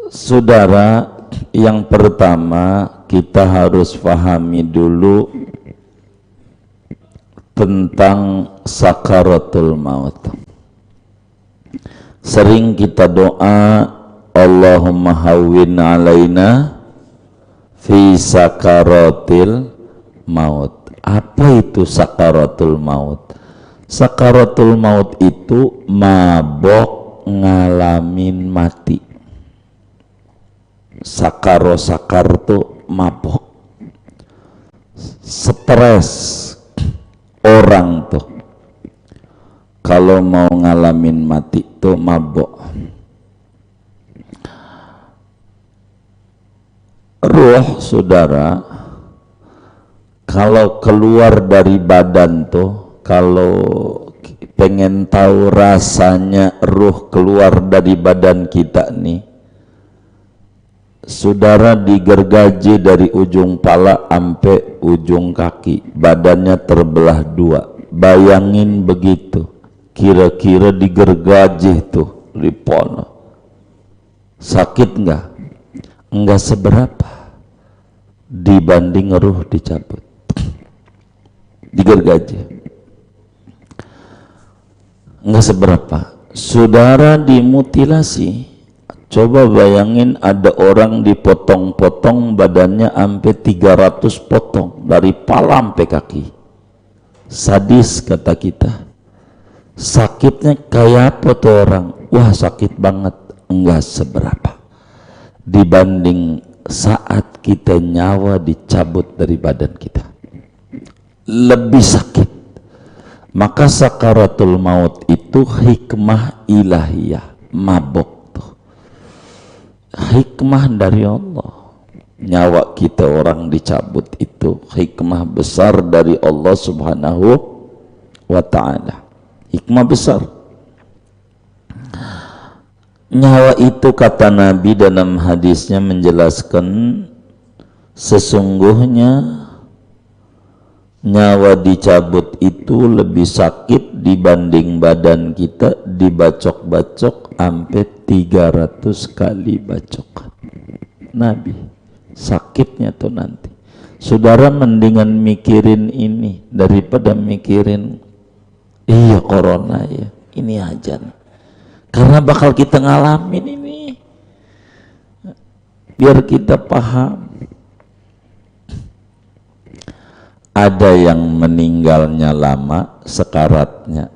Saudara, yang pertama kita harus pahami dulu tentang sakaratul maut. Sering kita doa, Allahumma hawwin alaina fi sakaratil maut. Apa itu sakaratul maut? Sakaratul maut itu mabok ngalamin mati. Sakar tuh mabok, stres. Orang tuh kalau mau ngalamin mati tuh mabok. Ruh, saudara, kalau keluar dari badan tuh, kalau pengen tahu rasanya ruh keluar dari badan kita nih, saudara, digergaji dari ujung pala sampai ujung kaki, badannya terbelah dua. Bayangin begitu, kira-kira digergaji tuh lipono, sakit enggak? Enggak seberapa dibanding ruh dicabut, digergaji, enggak seberapa. Saudara dimutilasi, coba bayangin ada orang dipotong-potong badannya sampai 300 potong dari pala sampai kaki. Sadis kata kita. Sakitnya kayak apa tuh orang? Wah, sakit banget. Enggak seberapa dibanding saat kita nyawa dicabut dari badan kita. Lebih sakit. Maka sakaratul maut itu hikmah ilahiyah, mabok. Hikmah dari Allah. Nyawa kita orang dicabut itu hikmah besar dari Allah subhanahu wa ta'ala. Hikmah besar. Nyawa itu, kata Nabi dalam hadisnya menjelaskan, sesungguhnya nyawa dicabut itu lebih sakit dibanding badan kita dibacok-bacok sampai 300 kali bacokan. Nabi, sakitnya tuh nanti. Saudara mendingan mikirin ini daripada mikirin iya corona ya, ini aja nih. Karena bakal kita ngalamin ini. Biar kita paham. Ada yang meninggalnya lama sekaratnya,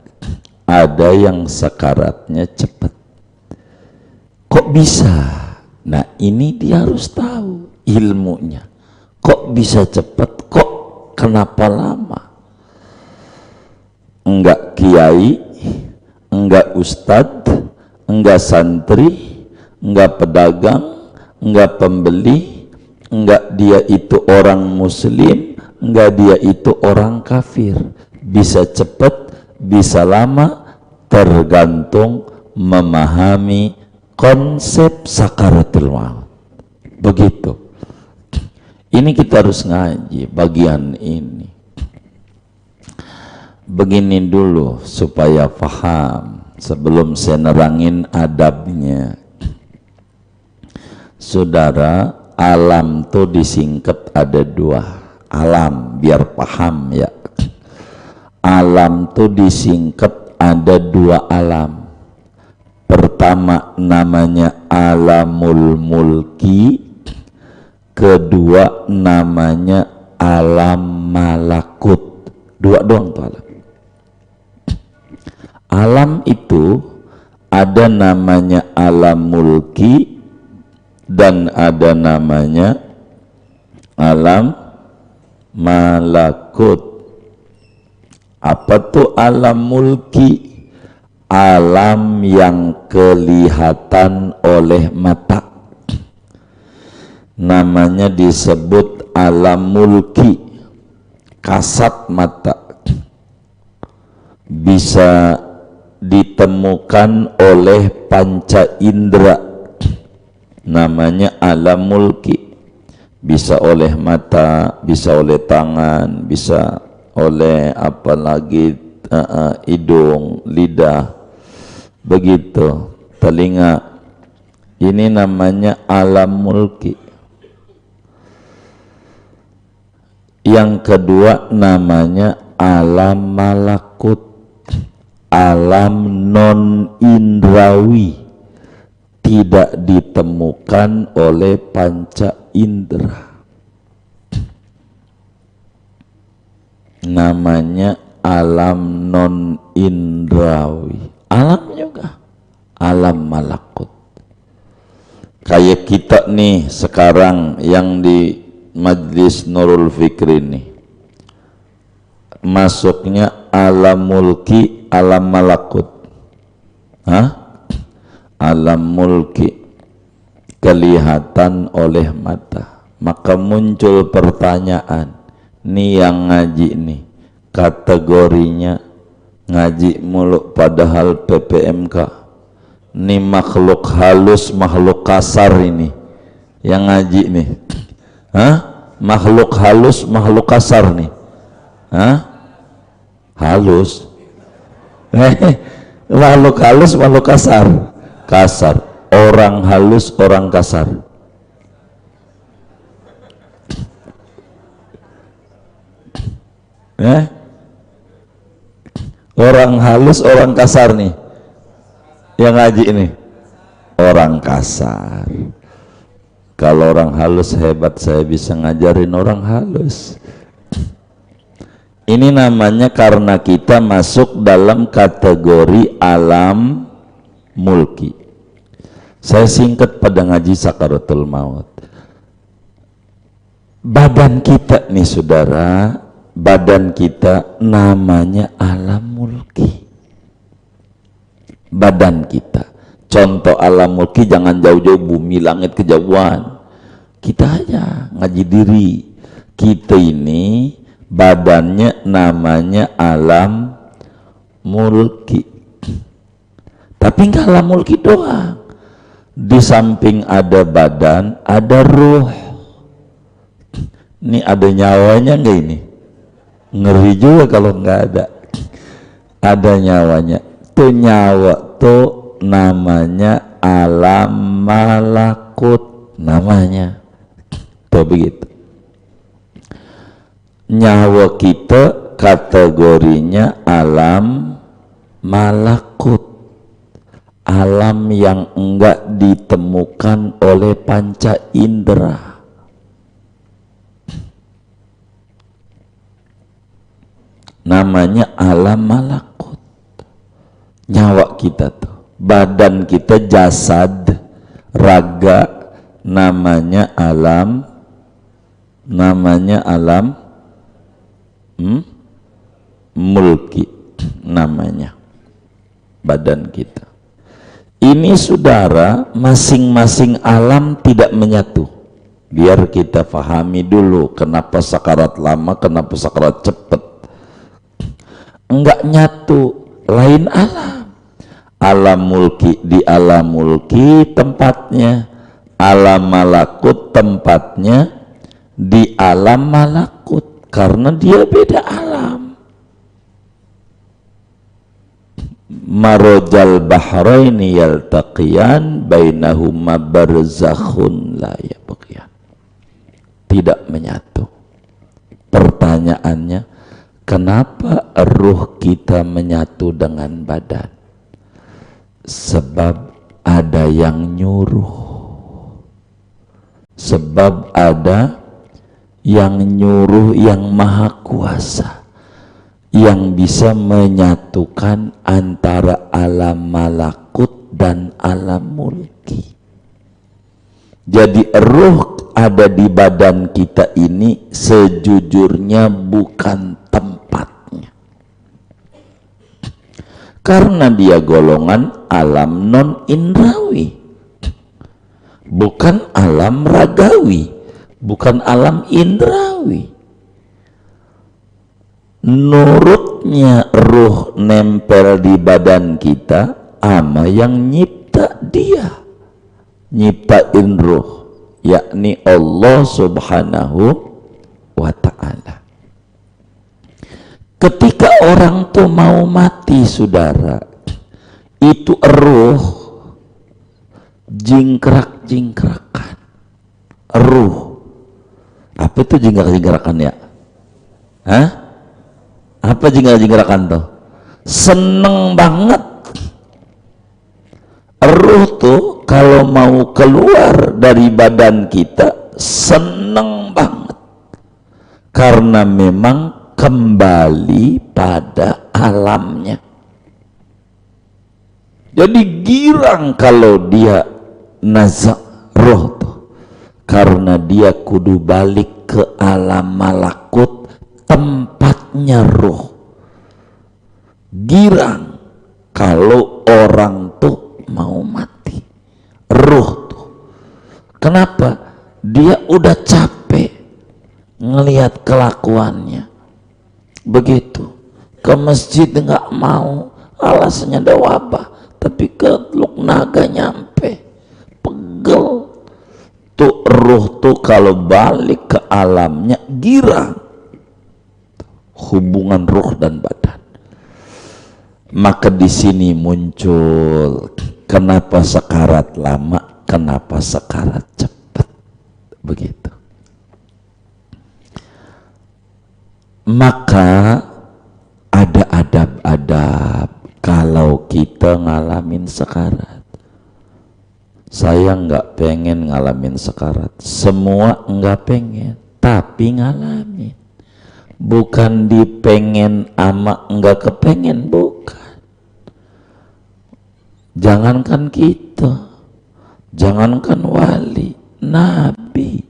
ada yang sekaratnya cepat. Kok bisa? Nah, ini dia harus tahu ilmunya. Kok bisa cepat? Kok kenapa lama? Enggak kiai, enggak ustadz, enggak santri, enggak pedagang, enggak pembeli, enggak dia itu orang muslim, enggak dia itu orang kafir. Bisa cepat, bisa lama, tergantung memahami konsep sakaratul maut. Begitu. Ini kita harus ngaji bagian ini. Begini dulu supaya paham sebelum saya nerangin adabnya. Saudara, alam tuh disingkat ada dua. Alam, biar paham ya. Alam tuh disingkat ada dua alam. Pertama namanya alamul mulki, kedua namanya alam malakut. Dua doang tuh alam. Alam itu ada namanya alam mulki dan ada namanya alam malakut. Apa tuh alam mulki? Alam yang kelihatan oleh mata, namanya disebut alam mulki. Kasat mata, bisa ditemukan oleh panca indera, namanya alam mulki. Bisa oleh mata, bisa oleh tangan, bisa oleh apalagi hidung, lidah, begitu, telinga. Ini namanya alam mulki. Yang kedua namanya alam malakut, alam non indrawi, tidak ditemukan oleh panca indera. Namanya alam non indrawi. Alam juga alam malakut. Kayak kita nih sekarang yang di Majlis Nurul Fikri nih, masuknya alam mulki, alam malakut. Alam mulki kelihatan oleh mata, maka muncul pertanyaan, nih yang ngaji nih kategorinya ngaji mulu padahal PPMK. Ini makhluk halus, makhluk kasar ini yang ngaji nih. Makhluk halus, makhluk kasar nih. Halus. Makhluk halus, makhluk kasar. Kasar. Orang halus, orang kasar. Orang halus, orang kasar nih. Yang ngaji ini orang kasar. Kalau orang halus hebat, saya bisa ngajarin orang halus. Ini namanya karena kita masuk dalam kategori alam mulki. Saya singkat pada ngaji sakaratul maut. Badan kita nih saudara, badan kita namanya alam mulki. Badan kita, contoh alam mulki jangan jauh-jauh bumi langit kejauhan, kita aja ngaji diri. Kita ini badannya namanya alam mulki, tapi nggak alam mulki doang. Di samping ada badan ada ruh. Ini ada nyawanya nggak ini? Ngeri juga kalau nggak ada. Ada nyawanya. Tuh nyawa tuh namanya alam malakut namanya. Tuh begitu. Nyawa kita kategorinya alam malakut, alam yang enggak ditemukan oleh panca indera. Namanya alam malakut. Nyawa kita tuh, badan kita, jasad, raga, namanya alam mulki, namanya badan kita. Ini saudara, masing-masing alam tidak menyatu. Biar kita fahami dulu kenapa sakarat lama, kenapa sakarat cepat. Enggak nyatu, lain alam. Alam mulki di alam mulki tempatnya, alam malakut tempatnya di alam malakut, karena dia beda alam. Marojal bahraini yaltaqiyan bainahuma barzakhun la yabghiyan. Tidak menyatu. Pertanyaannya, kenapa ruh kita menyatu dengan badan? Sebab ada yang nyuruh. Sebab ada yang nyuruh, yang maha kuasa, yang bisa menyatukan antara alam malakut dan alam mulki. Jadi ruh ada di badan kita ini sejujurnya bukan tempatnya, karena dia golongan alam non indrawi, bukan alam ragawi, bukan alam indrawi. Nurutnya ruh nempel di badan kita ama yang nyipta dia, nyiptain ruh, yakni Allah subhanahu wa ta'ala. Ketika orang tuh mau mati saudara, itu ruh jingkrak-jingkrakan ruh. Apa itu jingkrak-jingkrakan ya? Hah? Apa jingkrak-jingkrakan tuh? Seneng banget. Ruh tuh kalau mau keluar dari badan kita seneng banget, karena memang kembali pada alamnya. Jadi girang kalau dia nazak roh tuh, karena dia kudu balik ke alam malakut, tempatnya roh. Girang kalau orang tuh mau mati, roh tuh. Kenapa? Dia udah capek ngelihat kelakuannya begitu. Ke masjid nggak mau, alasannya ada wabah, tapi ke Teluk Naga nyampe, pegel. Tuh ruh tuh kalau balik ke alamnya girang. Hubungan ruh dan badan. Maka di sini muncul kenapa sekarat lama, kenapa sekarat cepat, begitu. Maka ada adab-adab kalau kita ngalamin sekarat. Saya nggak pengen ngalamin sekarat, semua nggak pengen, tapi ngalamin. Bukan dipengen ama nggak kepengen, bukan. Jangankan kita, jangankan wali, nabi,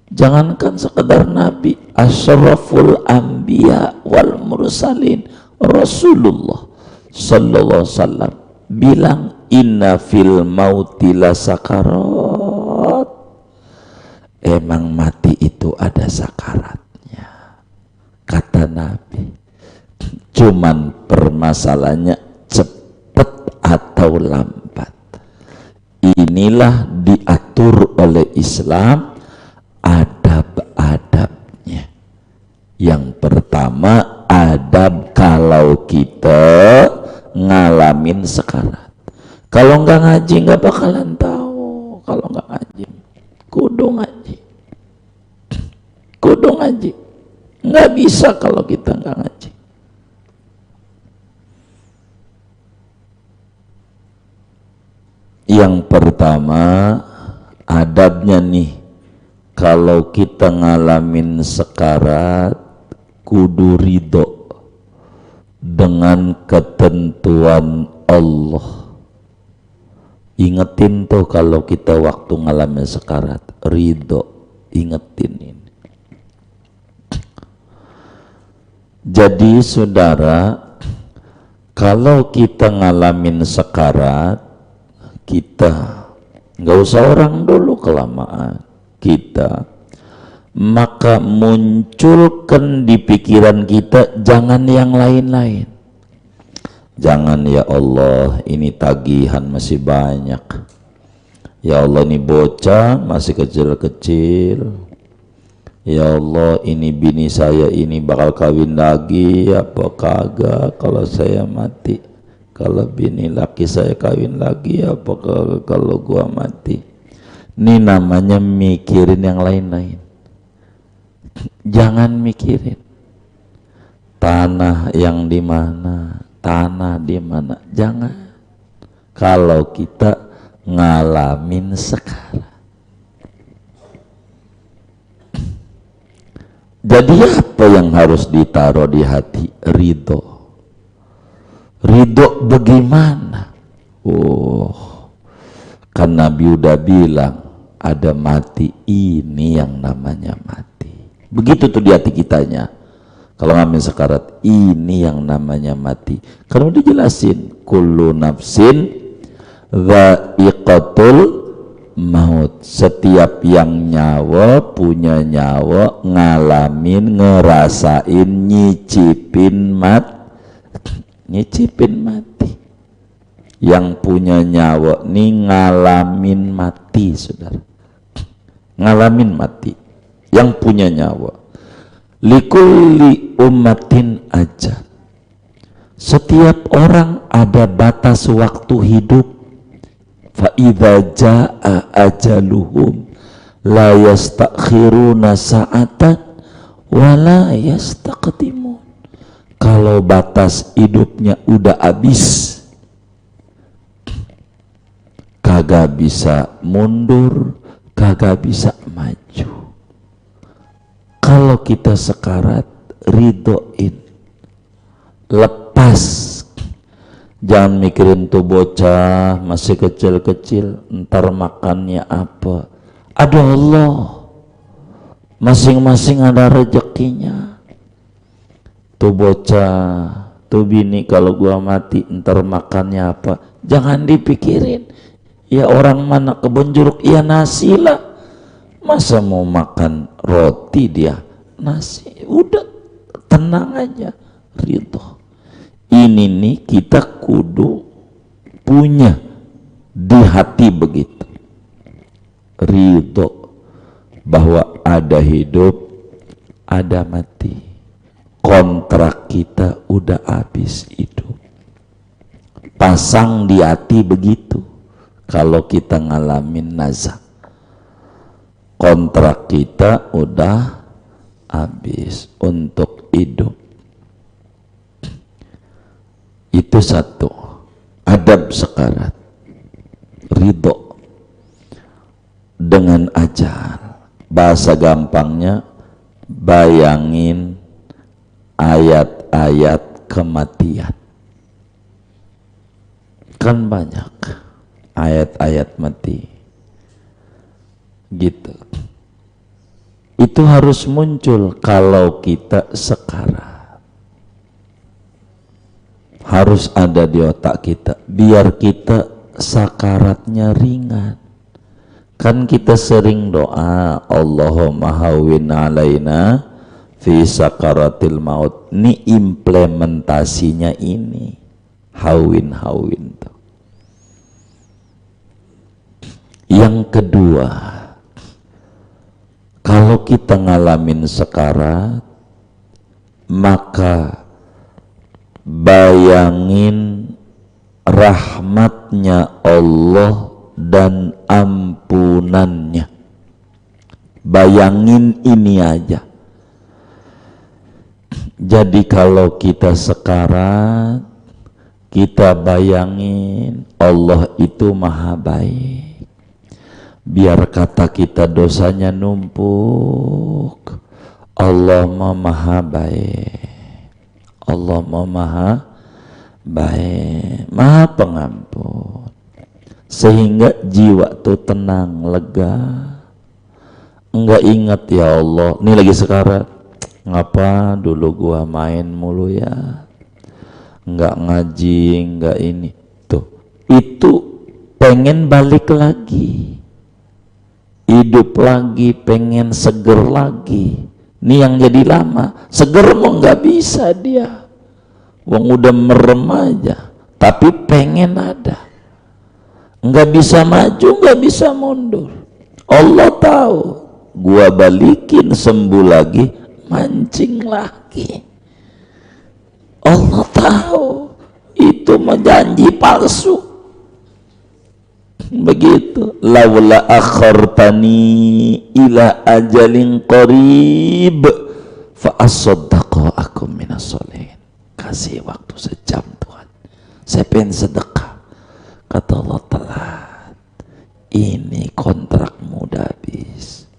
jangankan sekedar nabi, asyraful anbiya wal mursalin, Rasulullah sallallahu alaihi wasallam bilang, inna fil mauti la sakarat. Emang mati itu ada sakaratnya, kata Nabi. Cuman permasalahannya atau lambat. Inilah diatur oleh Islam adab-adabnya. Yang pertama, adab kalau kita ngalamin sekarat. Kalau nggak ngaji nggak bakalan tahu. Kalau nggak ngaji, kudu ngaji. Kudu ngaji. Nggak bisa kalau kita nggak ngaji. Yang pertama, adabnya nih, kalau kita ngalamin sekarat, kudu ridho dengan ketentuan Allah. Ingetin tuh kalau kita waktu ngalamin sekarat, ridho, ingetin ini. Jadi saudara, kalau kita ngalamin sekarat, kita nggak usah orang dulu kelamaan, kita maka munculkan di pikiran kita jangan yang lain-lain. Jangan, ya Allah ini tagihan masih banyak, ya Allah ini bocah masih kecil-kecil, ya Allah ini bini saya ini bakal kawin lagi apa kagak kalau saya mati, kalau bini laki saya kawin lagi apa kalau gua mati. Ini namanya mikirin yang lain-lain. Jangan mikirin tanah yang di mana, tanah di mana, jangan. Kalau kita ngalamin sekarang, jadi apa yang harus ditaruh di hati? Ridho. Ridho bagaimana? Oh, kan Nabi udah bilang ada mati, ini yang namanya mati. Begitu tuh di hati kitanya. Kalau ngamin sekarat, ini yang namanya mati. Karena udah dijelasin, kullu nafsin dha'iqatul maut. Setiap yang nyawa, punya nyawa, ngalamin, ngerasain, nyicipin mati. Yang punya nyawa nih ngalamin mati, saudara. Ngalamin mati. Yang punya nyawa. Likulli ummatin aja. Setiap orang ada batas waktu hidup. fa idza jaa ajaluhum la yastakhiruna sa'atan wa la yastaqdimun. Kalau batas hidupnya udah habis, kagak bisa mundur, kagak bisa maju. Kalau kita sekarat, ridhoin, lepas. Jangan mikirin tuh bocah masih kecil-kecil, ntar makannya apa. Aduh Allah, masing-masing ada rezekinya. Tuh bocah, tuh bini kalau gua mati ntar makannya apa. Jangan dipikirin. Ya orang mana kebun jeruk, ya nasi lah. Masa mau makan roti dia, nasi. Udah tenang aja, ridho. Ini nih kita kudu punya di hati begitu, ridho bahwa ada hidup, ada mati. Kontrak kita udah habis hidup. Pasang di hati begitu. Kalau kita ngalamin nazak, kontrak kita udah habis untuk hidup. Itu satu, adab sekarat, ridho dengan ajal. Bahasa gampangnya, bayangin ayat-ayat kematian. Kan banyak ayat-ayat mati gitu. Itu harus muncul kalau kita sekarat. Harus ada di otak kita biar kita sakaratnya ringan. Kan kita sering doa, Allahumma hawwin alaina fi sakaratil maut. Ini implementasinya ini, hawwin tuh. Yang kedua, kalau kita ngalamin sekarat, maka bayangin rahmatnya Allah dan ampunannya. Bayangin ini aja. Jadi kalau kita sekarat, kita bayangin Allah itu maha baik. Biar kata kita dosanya numpuk, Allah maha baik. Allah maha baik, maha pengampun, sehingga jiwa tuh tenang, lega. Enggak ingat ya Allah, ini lagi sekarat, ngapa dulu gua main mulu ya, enggak ngaji, enggak ini tuh. Itu pengen balik lagi, hidup lagi, pengen seger lagi. Ini yang jadi lama, seger mau nggak bisa dia, wong udah merem aja, tapi pengen ada, nggak bisa maju, nggak bisa mundur. Allah tahu, gua balikin sembuh lagi, mancing lagi. Allah tahu, itu mah janji palsu. Begitu, laula akhartani ila ajalin qarib fa asaddaqu akum minas solihin. Kasih waktu sejam Tuhan, saya pengen sedekah. Kata Allah, telat, ini kontrakmu udah habis.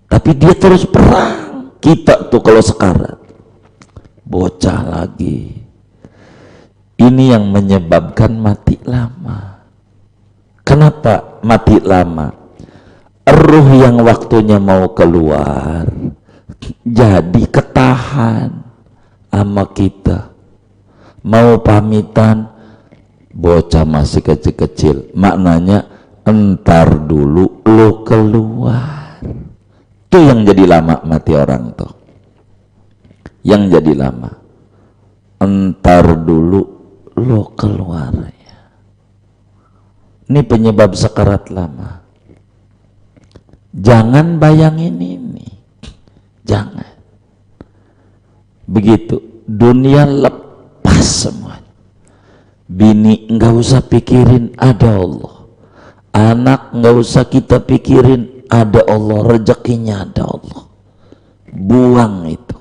Tapi dia terus perang. Kita tuh kalau sekarat, bocah lagi. Ini yang menyebabkan mati lama. Kenapa mati lama? Ruh yang waktunya mau keluar jadi ketahan sama kita. Mau pamitan, bocah masih kecil-kecil, maknanya entar dulu lo keluar. Itu yang jadi lama mati orang tuh. Yang jadi lama, entar dulu lo keluar. Ini penyebab sekarat lama. Jangan bayangin ini, jangan. Begitu dunia lepas semuanya, Bini nggak usah pikirin, ada Allah. Anak nggak usah kita pikirin, ada Allah. Rezekinya ada Allah. Buang itu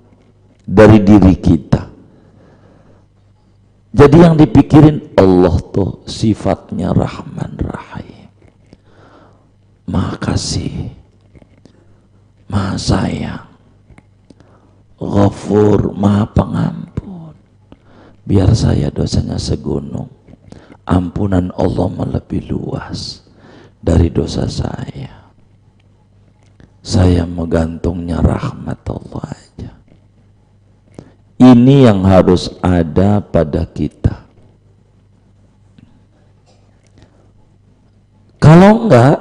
dari diri kita. Jadi yang dipikirin Allah tuh sifatnya Rahman Rahim, Maha Kasih, Maha Sayang, Ghafur, Maha Pengampun. Biar saya dosanya segunung, ampunan Allah lebih luas dari dosa saya. Saya menggantungnya rahmat Allah aja. Ini yang harus ada pada kita. Kalau enggak,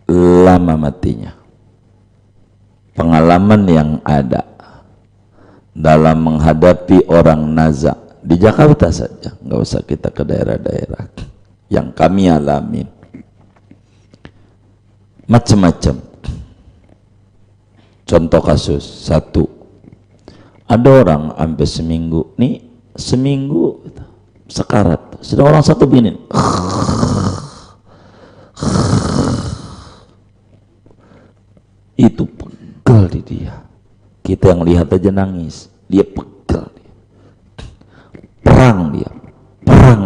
lama matinya. Pengalaman yang ada dalam menghadapi orang naza di Jakarta saja, nggak usah kita ke daerah-daerah yang kami alamin, macam-macam. Contoh kasus satu, ada orang sampai seminggu sekarat, sedang orang satu binin itu pegel di dia. Kita yang lihat aja nangis, dia pegel, perang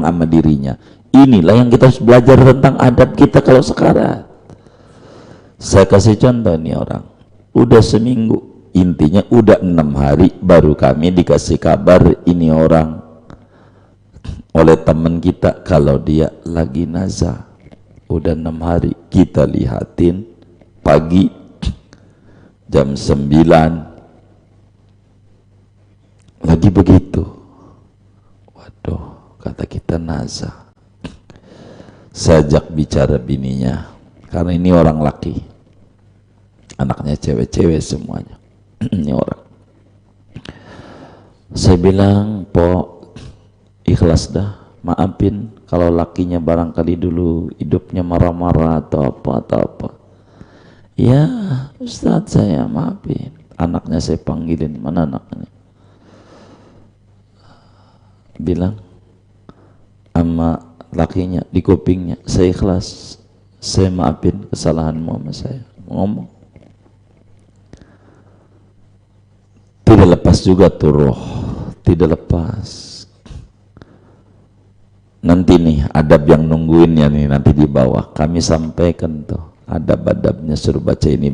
sama dirinya. Inilah yang kita harus belajar tentang adab kita kalau sekarat. Saya kasih contoh nih, orang udah seminggu, intinya udah 6 hari baru kami dikasih kabar ini orang oleh teman kita kalau dia lagi nazar. Udah 6 hari kita lihatin pagi jam 9 lagi begitu. Waduh, kata kita nazar. Saya ajak bicara bininya, karena ini orang laki, anaknya cewek-cewek semuanya. Ini orang, saya bilang, po, ikhlas dah, maafin kalau lakinya barangkali dulu hidupnya marah-marah atau apa. Ya Ustadz, saya maafin. Anaknya saya panggilin, mana anaknya? Bilang sama lakinya di kupingnya, saya ikhlas, saya maafin kesalahanmu sama saya. Ngomong tidak lepas juga tuh roh, tidak lepas. Nanti nih adab yang nungguinnya nih, nanti di bawah kami sampaikan tuh adab-adabnya, suruh baca ini,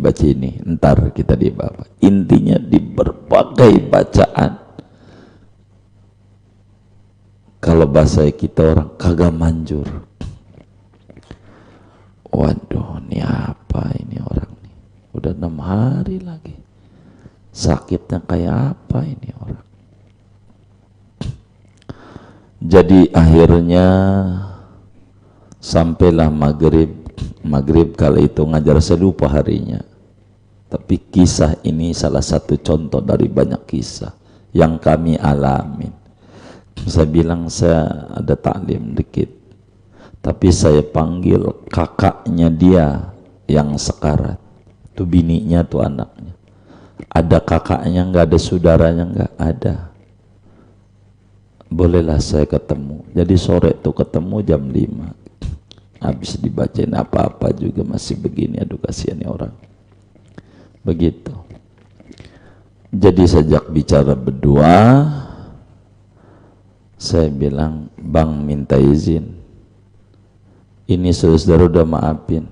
ntar kita di bawah. Intinya di berbagai bacaan, kalau bahasa kita orang kagak manjur. Waduh, ini apa ini orang nih, udah 6 hari lagi, sakitnya kayak apa ini orang. Jadi akhirnya sampailah maghrib kali itu ngajar, saya lupa harinya, tapi kisah ini salah satu contoh dari banyak kisah yang kami alamin. Saya bilang saya ada taklim dikit, tapi saya panggil kakaknya dia yang sekarat, tuh bininya tuh anaknya. Ada kakaknya nggak, ada saudaranya nggak ada. Bolehlah saya ketemu. Jadi sore tuh ketemu jam 5. Habis dibacain apa-apa juga masih begini, aduh kasihan orang. Begitu. Jadi sejak bicara berdua, saya bilang, Bang minta izin, ini saudara udah maafin,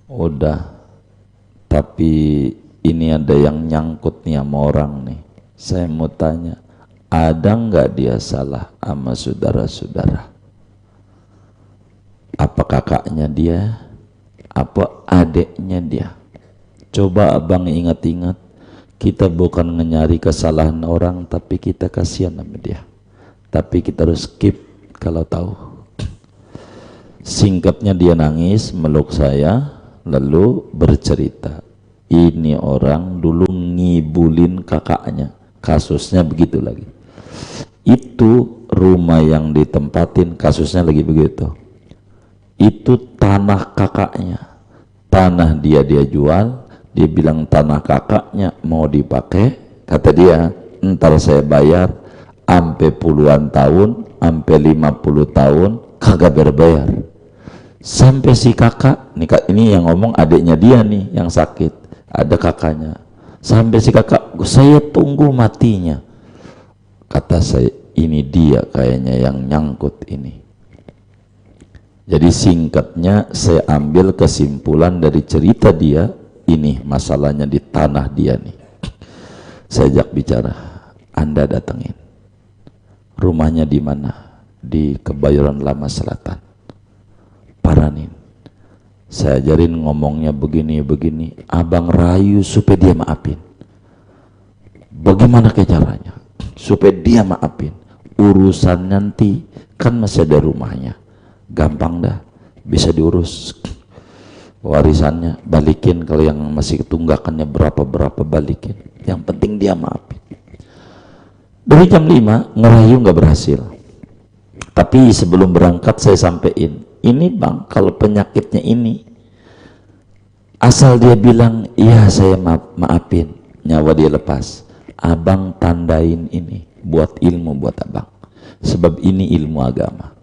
udah, tapi ini ada yang nyangkut nih sama orang nih. Saya mau tanya, ada nggak dia salah sama saudara-saudara? Apa kakaknya dia, apa adeknya dia? Coba abang ingat-ingat, kita bukan nyari kesalahan orang, tapi kita kasihan sama dia. Tapi kita harus skip kalau tahu. Singkatnya dia nangis, meluk saya, lalu bercerita, ini orang dulu ngibulin kakaknya, kasusnya begitu lagi. Itu rumah yang ditempatin, kasusnya lagi begitu. Itu tanah kakaknya, tanah dia jual. Dia bilang tanah kakaknya mau dipakai, kata dia, ntar saya bayar ampe puluhan tahun, ampe 50 tahun kagak berbayar. Sampai si kakak, ini yang ngomong adiknya dia nih yang sakit, ada kakaknya. Sampai si kakak, saya tunggu matinya. Kata saya, ini dia kayaknya yang nyangkut ini. Jadi singkatnya saya ambil kesimpulan dari cerita dia, ini masalahnya di tanah dia nih. Saya ajak bicara, Anda datengin. Rumahnya di mana? Di Kebayoran Lama Selatan. Paranin. Saya ajarin ngomongnya begini, abang rayu supaya dia maafin. Bagaimana caranya? Supaya dia maafin. Urusan nanti kan masih ada rumahnya. Gampang dah, bisa diurus. Warisannya balikin, kalau yang masih tunggakannya berapa balikin. Yang penting dia maafin. Dari jam 5 ngerayu nggak berhasil. Tapi sebelum berangkat saya sampein, ini bang, kalau penyakitnya ini, asal dia bilang, iya saya maafin, nyawa dia lepas. Abang tandain ini, buat ilmu buat abang. Sebab ini ilmu agama.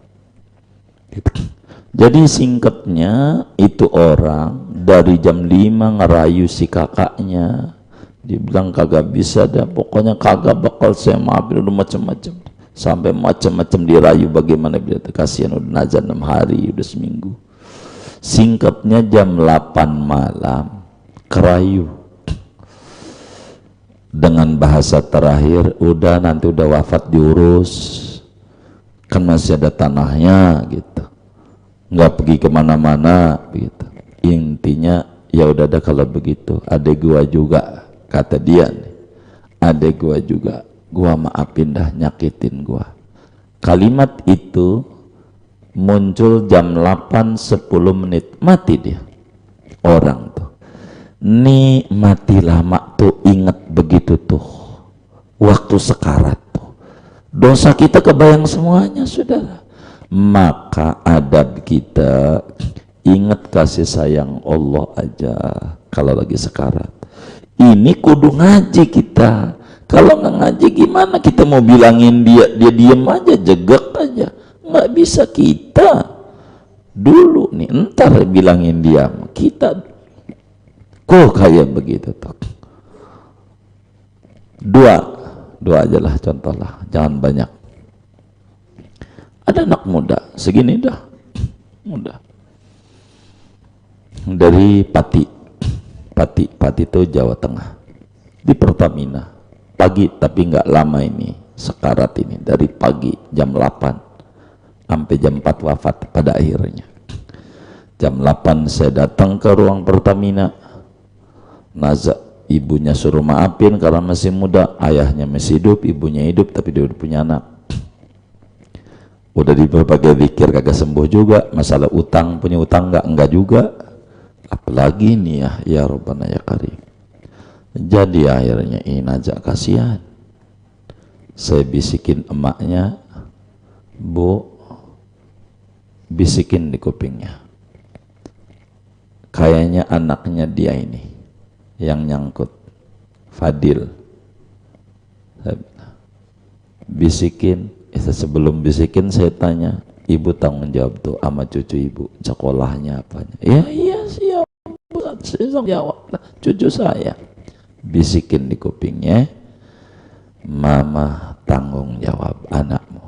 Jadi singkatnya, itu orang dari jam 5 ngerayu si kakaknya. Dibilang kagak bisa dah, pokoknya kagak bakal saya maafin, udah macam-macam. Sampai macam-macam dirayu, bagaimana dia kasihan, udah nazar 6 hari, udah seminggu. Singkatnya jam 8 malam kerayu dengan bahasa terakhir, udah nanti udah wafat diurus, kan masih ada tanahnya gitu, nggak pergi kemana-mana gitu. Intinya ya udah ada, kalau begitu adek gua juga, kata dia nih, adek gua juga, gua maafin dah nyakitin gua. Kalimat itu muncul jam 8:10 menit, mati dia orang tuh. Nih mati lama tuh, ingat begitu tuh waktu sekarat tuh, dosa kita kebayang semuanya saudara. Maka adab kita, ingat kasih sayang Allah aja kalau lagi sekarat. Ini kudu ngaji kita. Kalau nggak ngaji gimana kita mau bilangin dia diem aja, jegek aja, nggak bisa. Kita dulu nih, entar bilangin diam, kita kok kayak begitu tuh. Dua aja lah contoh lah, jangan banyak. Ada anak muda segini dah, muda, dari Pati itu Jawa Tengah, di Pertamina pagi, tapi nggak lama ini sekarat ini, dari pagi jam 8 sampai jam 4 wafat pada akhirnya. Jam 8 saya datang ke ruang Pertamina, nazak, ibunya suruh maafin karena masih muda, ayahnya masih hidup, ibunya hidup tapi dia udah punya anak. Udah di berbagai zikir kagak sembuh juga, masalah utang, punya utang enggak juga, apalagi nih ya Rabbana ya Karim. Jadi akhirnya ini najak, kasihan. Saya bisikin emaknya, Bu, bisikin di kupingnya, kayaknya anaknya dia ini yang nyangkut, Fadil. Bisikin, sebelum bisikin saya tanya, ibu tanggung jawab tuh sama cucu ibu, sekolahnya apanya? Ya iya siap, saya jawab, cucu saya. Bisikin di kupingnya, mama tanggung jawab anakmu,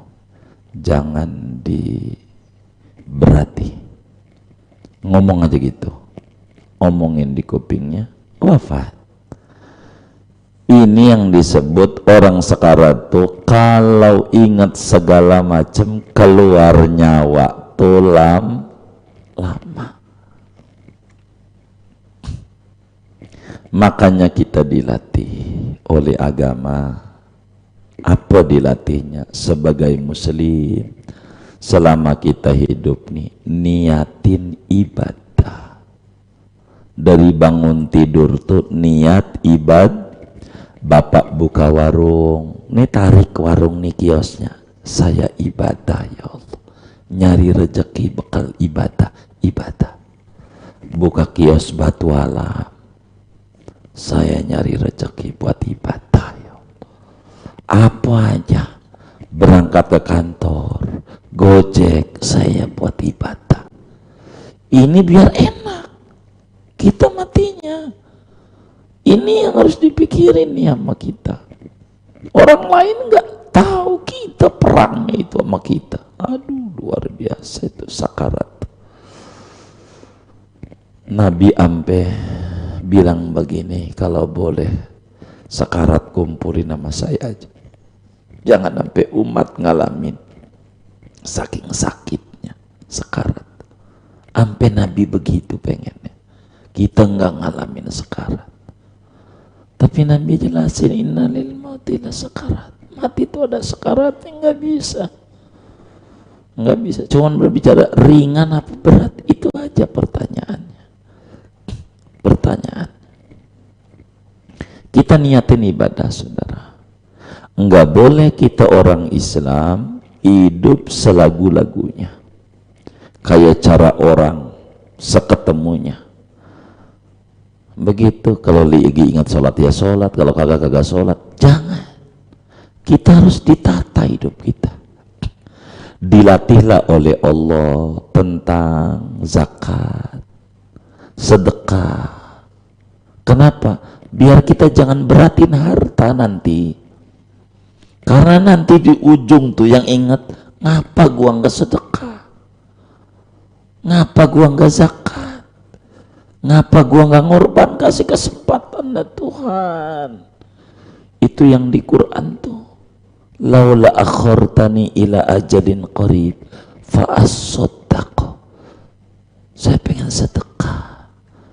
jangan diberati. Ngomong aja gitu, omongin di kupingnya, wafat. Ini yang disebut orang sekarat tuh kalau ingat segala macam keluar nyawa tuh lama. Makanya kita dilatih oleh agama. Apa dilatihnya? Sebagai muslim, selama kita hidup nih, niatin ibadah. Dari bangun tidur tuh niat ibadah. Bapak buka warung, nih tarik warung nih kiosnya, saya ibadah ya Allah, nyari rezeki bekal ibadah. Buka kios batu alam, saya nyari rezeki buat ibadah ya Allah. Apa aja, berangkat ke kantor, gojek, saya buat ibadah. Ini biar enak, kita matinya. Ini yang harus dipikirin nih sama kita. Orang lain nggak tahu kita perangnya itu sama kita. Aduh, luar biasa itu sakarat. Nabi ampe bilang begini, kalau boleh sakarat kumpulin nama saya aja. Jangan sampai umat ngalamin saking sakitnya sakarat. Ampe Nabi begitu pengennya. Kita nggak ngalamin sakarat. Tapi Nabi jelasin innalil mauti la sakarat. Mati itu ada sakaratnya, nggak bisa. Nggak bisa. Cuman berbicara ringan apa berat, itu aja pertanyaannya. Pertanyaan. Kita niatin ibadah, saudara. Nggak boleh kita orang Islam hidup selagu-lagunya. Kayak cara orang seketemunya. Begitu, kalau lagi ingat sholat ya sholat, kalau kagak sholat, jangan. Kita harus ditata hidup kita. Dilatihlah oleh Allah tentang zakat, sedekah. Kenapa? Biar kita jangan beratin harta nanti. Karena nanti di ujung tuh yang ingat, ngapa gua nggak sedekah? Ngapa gua nggak zakat? Ngapa gua nggak ngorban, kasih kesempatan ya Tuhan. Itu yang di Quran tuh. Laula akhortani ila ajalin qarib fa as-saddaq. Saya pengen sedekah,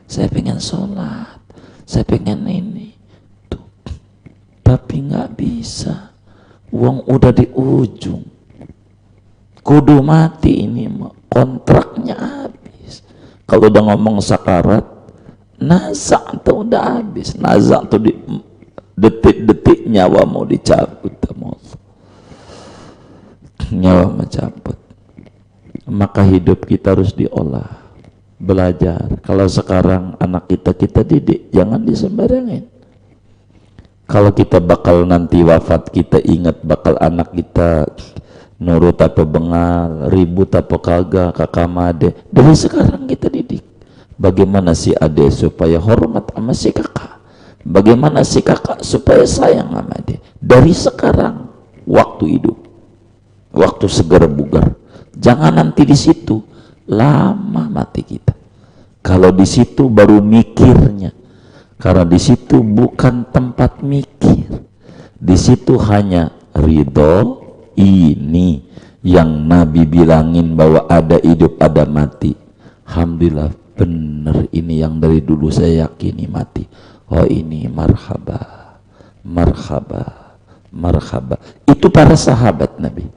saya pengen sholat, saya pengen ini tuh. Tapi nggak bisa. Uang udah di ujung. Kudu mati ini, kontraknya habis. Kalau udah ngomong sakarat, nazak tuh udah habis. Nazak tuh di detik-detik nyawa mau dicabut sama Allah. Nyawa mau cabut. Maka hidup kita harus diolah, belajar. Kalau sekarang anak kita didik, jangan disembarangin. Kalau kita bakal nanti wafat, kita ingat bakal anak kita nurut apa bengal, ribut apa kagak, kakak made. Dari sekarang kita didik. Bagaimana si ade supaya hormat sama si kakak. Bagaimana si kakak supaya sayang sama ade. Dari sekarang, waktu hidup, waktu segar bugar. Jangan nanti di situ lama mati kita. Kalau di situ baru mikirnya. Karena di situ bukan tempat mikir. Di situ hanya ridho. Ini yang Nabi bilangin bahwa ada hidup, ada mati. Alhamdulillah, bener ini yang dari dulu saya yakini mati. Oh ini marhaba, marhaba, marhaba. Itu para sahabat Nabi.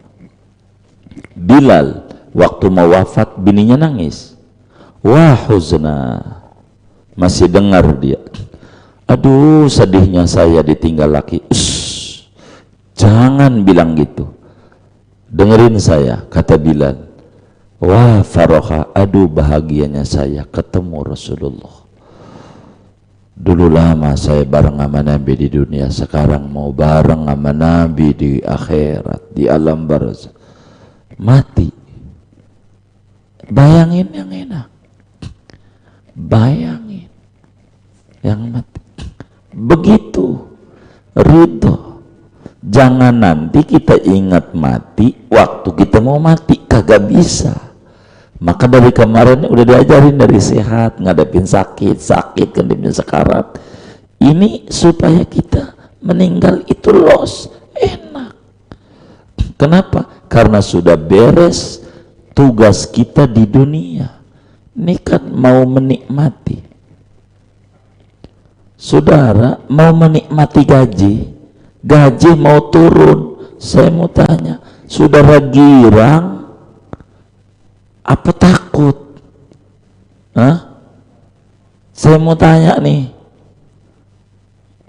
Bilal waktu mau wafat bininya nangis. Wah huzna. Masih dengar dia. Aduh sedihnya saya ditinggal laki. Jangan bilang gitu. Dengerin saya, kata Bilal. Wah faroha, aduh bahagianya saya ketemu Rasulullah. Dulu lama saya bareng sama Nabi di dunia, sekarang mau bareng sama Nabi di akhirat, di alam barzakh. Mati. Bayangin yang enak. Bayangin yang mati. Begitu ridho. Jangan nanti kita ingat mati waktu kita mau mati, kagak bisa. Maka dari kemarin udah diajarin dari sehat, ngadepin sakit, ngadepin sekarat. Ini supaya kita meninggal itu los, enak. Kenapa? Karena sudah beres tugas kita di dunia. Ini kan mau menikmati. Saudara mau menikmati gaji mau turun. Saya mau tanya, saudara girang apa takut? Hah? Saya mau tanya nih,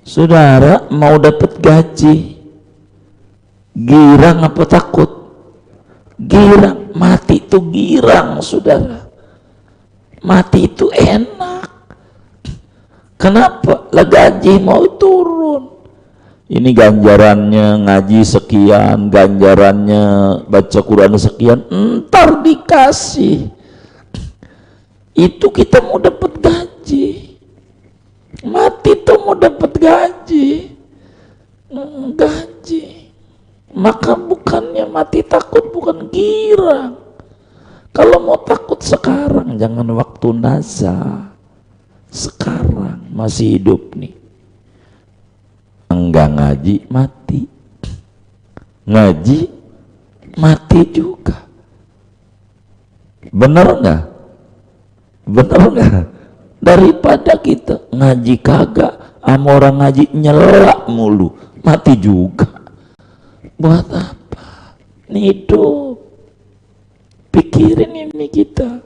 saudara mau dapat gaji, girang apa takut? Girang. Mati itu girang, saudara. Mati itu enak. Kenapa? Lah gaji mau turun. Ini ganjarannya ngaji sekian, ganjarannya baca Quran sekian, entar dikasih. Itu kita mau dapat gaji, mati tuh mau dapat gaji, maka bukannya mati takut, bukan girang. Kalau mau takut sekarang, jangan waktu nazar. Sekarang masih hidup nih, enggak ngaji mati, ngaji mati juga. Bener nggak? Bener nggak? Daripada kita ngaji kagak, sama orang ngaji nyelak mulu, mati juga. Buat apa? Hidup. Pikirin ini kita.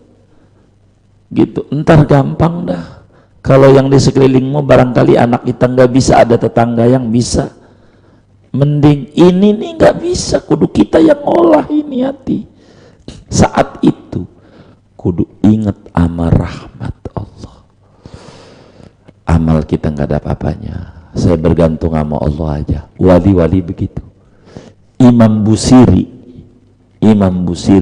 Gitu, ntar gampang dah. Kalau yang di sekelilingmu barangkali anak kita nggak bisa, ada tetangga yang bisa. Mending ini nih nggak bisa, kudu kita yang olah ini hati. Saat itu kudu ingat amal rahmat Allah. Amal kita nggak ada apa-apanya. Saya bergantung sama Allah aja. Wali-wali begitu. Imam Busiri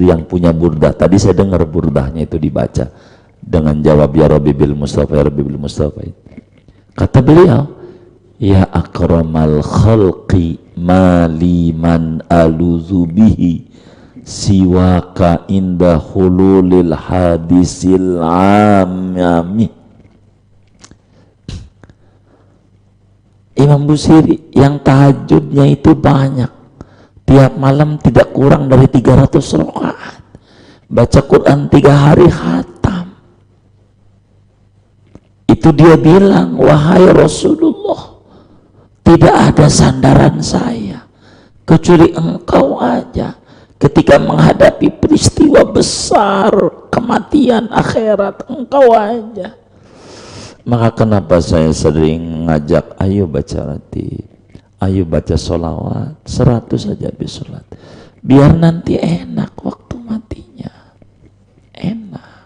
yang punya burdah. Tadi saya dengar burdahnya itu dibaca dengan jawab ya Rabbi bil Mustafa, ya Rabbi bil Mustafa. Kata beliau, ya akramal khalqi mali man aluzu bihi siwaka inda hululil hadisil amami. Imam Busiri yang tahajudnya itu banyak, tiap malam tidak kurang dari 300 rakaat, baca Quran 3 hari khatam. Itu dia bilang, wahai Rasulullah, tidak ada sandaran saya kecuali engkau aja ketika menghadapi peristiwa besar kematian akhirat, engkau aja. Maka kenapa saya sering ngajak, ayo baca ratib, ayo baca sholawat 100 saja habis sholat, biar nanti enak waktu matinya, enak.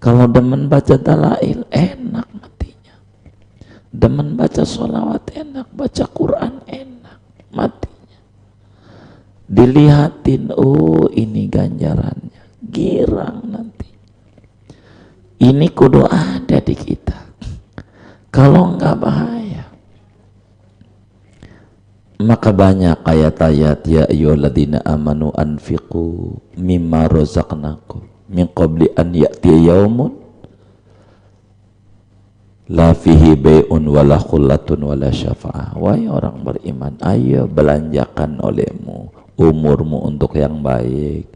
Kalau demen baca dalail, enak matinya. Demen baca sholawat, enak. Baca Quran, enak matinya. Dilihatin, oh ini ganjarannya, girang nanti. Ini kudu ada di kita. Kalau enggak bahaya. Maka banyak ayat-ayat, ya ayyuhalladzina amanu anfiqu mimma razaqnakum min qabli an ya'tiya yaumun la fihi bai'un wala khullatun wala syafa'ah. Wahai orang beriman, ayo belanjakan olehmu umurmu untuk yang baik,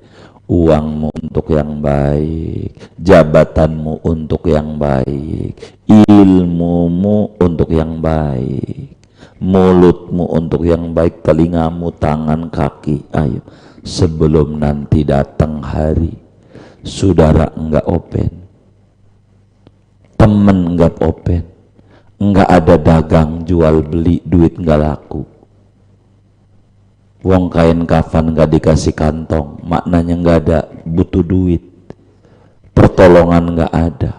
uangmu untuk yang baik, jabatanmu untuk yang baik, ilmumu untuk yang baik, mulutmu untuk yang baik, telingamu, tangan, kaki. Ayo sebelum nanti datang hari saudara enggak open, temen enggak open, enggak ada dagang jual beli, duit enggak laku, wong kain kafan enggak dikasih kantong, maknanya enggak ada, butuh duit, pertolongan enggak ada.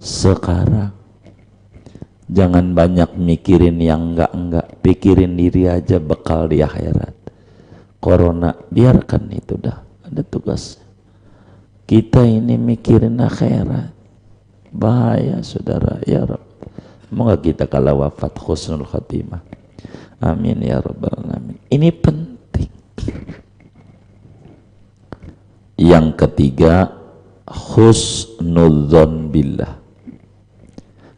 Sekarang jangan banyak mikirin yang enggak, pikirin diri aja bekal di akhirat. Corona biarkan itu, dah ada tugasnya. Kita ini mikirin akhirat, bahaya saudara. Ya Rabb, semoga kita kalau wafat husnul khatimah, amin ya rabbal alamin. Ini penting. Yang ketiga, husnudzon billah.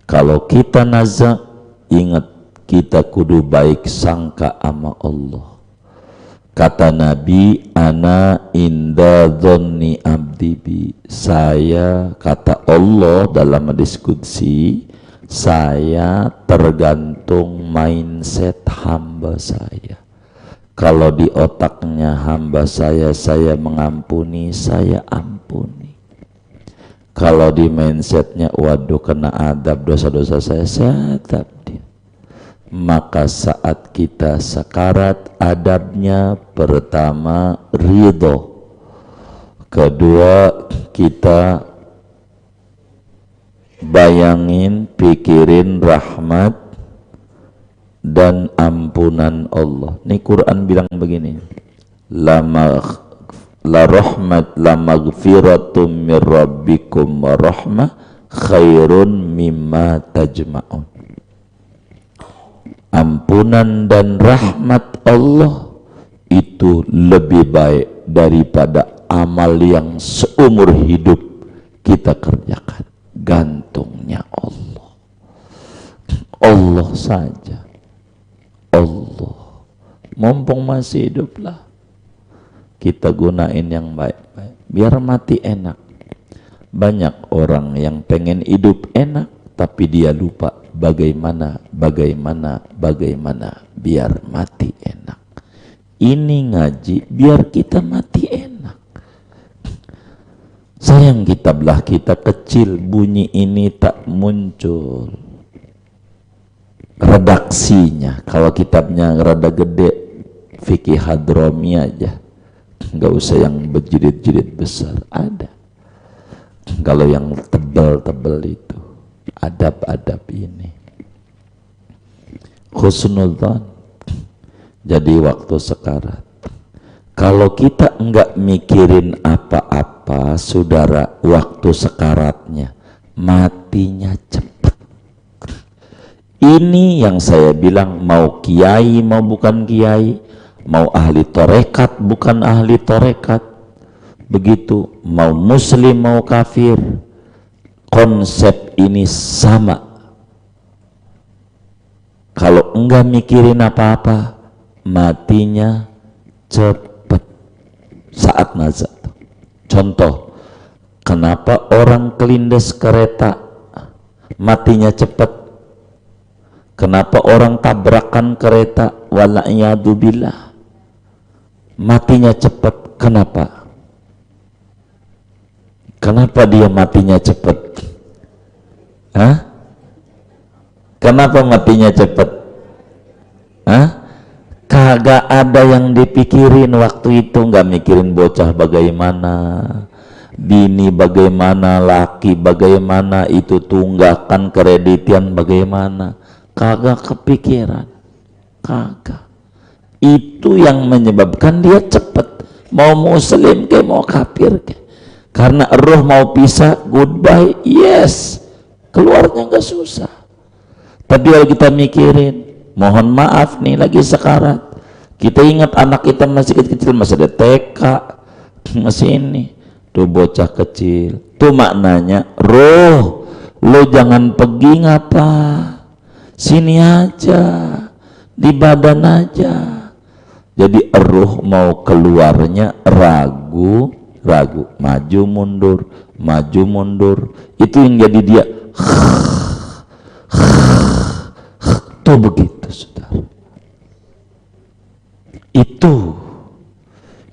Kalau kita nazar, ingat kita kudu baik sangka sama Allah. Kata Nabi, ana inda dhonni abdi bi, saya, kata Allah dalam hadis qudsi, saya tergantung mindset hamba saya. Kalau di otaknya hamba saya mengampuni, saya ampuni. Kalau di mindsetnya, waduh kena adab dosa-dosa saya adab dia. Maka saat kita sakarat, adabnya pertama ridho, kedua kita bayangin, pikirin rahmat, dan ampunan Allah. Ini Quran bilang begini, la rahmat la maghfiratum mir rabbikum wa rahmah khairun mimma tajma'un. Ampunan dan rahmat Allah itu lebih baik daripada amal yang seumur hidup kita kerjakan. Gantungnya Allah, Allah saja, Allah. Mumpung masih hidup lah, kita gunain yang baik-baik biar mati enak. Banyak orang yang pengen hidup enak tapi dia lupa bagaimana biar mati enak. Ini ngaji biar kita mati enak. Sayang kitablah kita kecil, bunyi ini tak muncul redaksinya. Kalau kitabnya rada gede, Fikih Hadrami aja, nggak usah yang berjilid-jilid besar, ada. Kalau yang tebal-tebal itu adab-adab ini. Husnudzan. Jadi waktu sekarat, kalau kita enggak mikirin apa-apa, saudara, waktu sekaratnya matinya cepat. Ini yang saya bilang, mau kiai mau bukan kiai, mau ahli torekat bukan ahli torekat, begitu, mau muslim mau kafir, konsep ini sama. Kalau enggak mikirin apa-apa, matinya cepat saat nazar. Contoh, kenapa orang kelindes kereta matinya cepat? Kenapa orang tabrakan kereta wala'iyadzubillah matinya cepat? Kenapa? Kenapa dia matinya cepat? Hah? Kenapa matinya cepat? Hah? Kagak ada yang dipikirin waktu itu, nggak mikirin bocah bagaimana, bini bagaimana, laki bagaimana, itu tunggakan kreditian bagaimana, kagak kepikiran, kagak. Itu yang menyebabkan dia cepet, mau muslim ke mau kafir ke, karena roh mau pisah, goodbye, yes, keluarnya nggak susah. Tapi kalau kita mikirin, mohon maaf nih lagi sekarat, kita ingat anak kita masih kecil-kecil, masih ada TK, masih ini, tuh bocah kecil, tuh maknanya, roh, lo jangan pergi ngapa, sini aja, di badan aja. Jadi roh mau keluarnya ragu, maju mundur, itu yang jadi dia, tuh begitu, saudara. Itu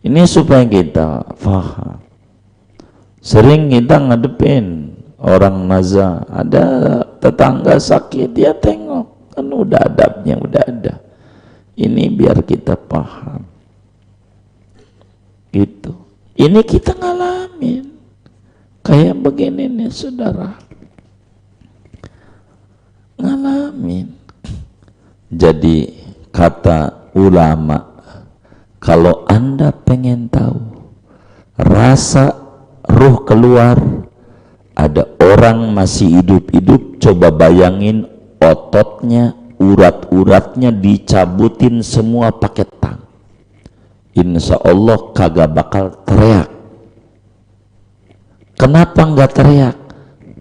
ini supaya kita faham. Sering kita ngadepin orang naza, ada tetangga sakit, dia tengok, kan udah adabnya udah ada. Ini biar kita paham. Gitu. Ini kita ngalamin kayak begini nih, saudara, ngalamin. Jadi kata ulama, kalau Anda pengen tahu rasa ruh keluar, ada orang masih hidup-hidup, coba bayangin ototnya, urat-uratnya dicabutin semua pakai tang, insya Allah kagak bakal teriak. Kenapa nggak teriak?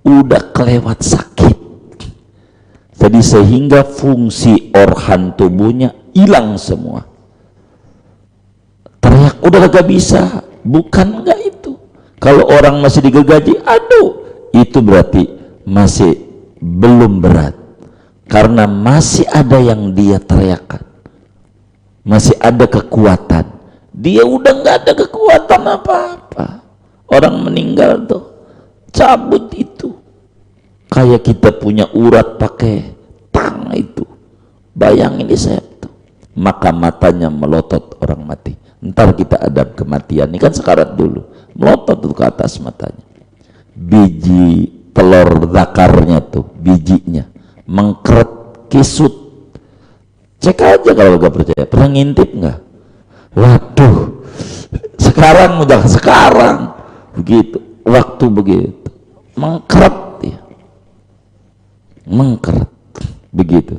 Udah kelewat sakit. Jadi sehingga fungsi organ tubuhnya hilang semua. Teriak udah kagak bisa. Bukan enggak itu. Kalau orang masih digergaji, aduh, itu berarti masih belum berat. Karena masih ada yang dia teriakan. Masih ada kekuatan. Dia udah nggak ada kekuatan apa-apa. Orang meninggal tuh cabut itu. Kayak kita punya urat pakai tang itu, bayangin di sayap tuh, maka matanya melotot orang mati. Ntar kita adab kematian, ini kan sekarat dulu, melotot tuh ke atas matanya, biji telur zakarnya tuh, bijinya mengkeret kisut, aja kalau gak percaya. Pernah ngintip nggak? Waduh, sekarang udah sekarang begitu, waktu begitu mengkeret ya, mengkeret begitu,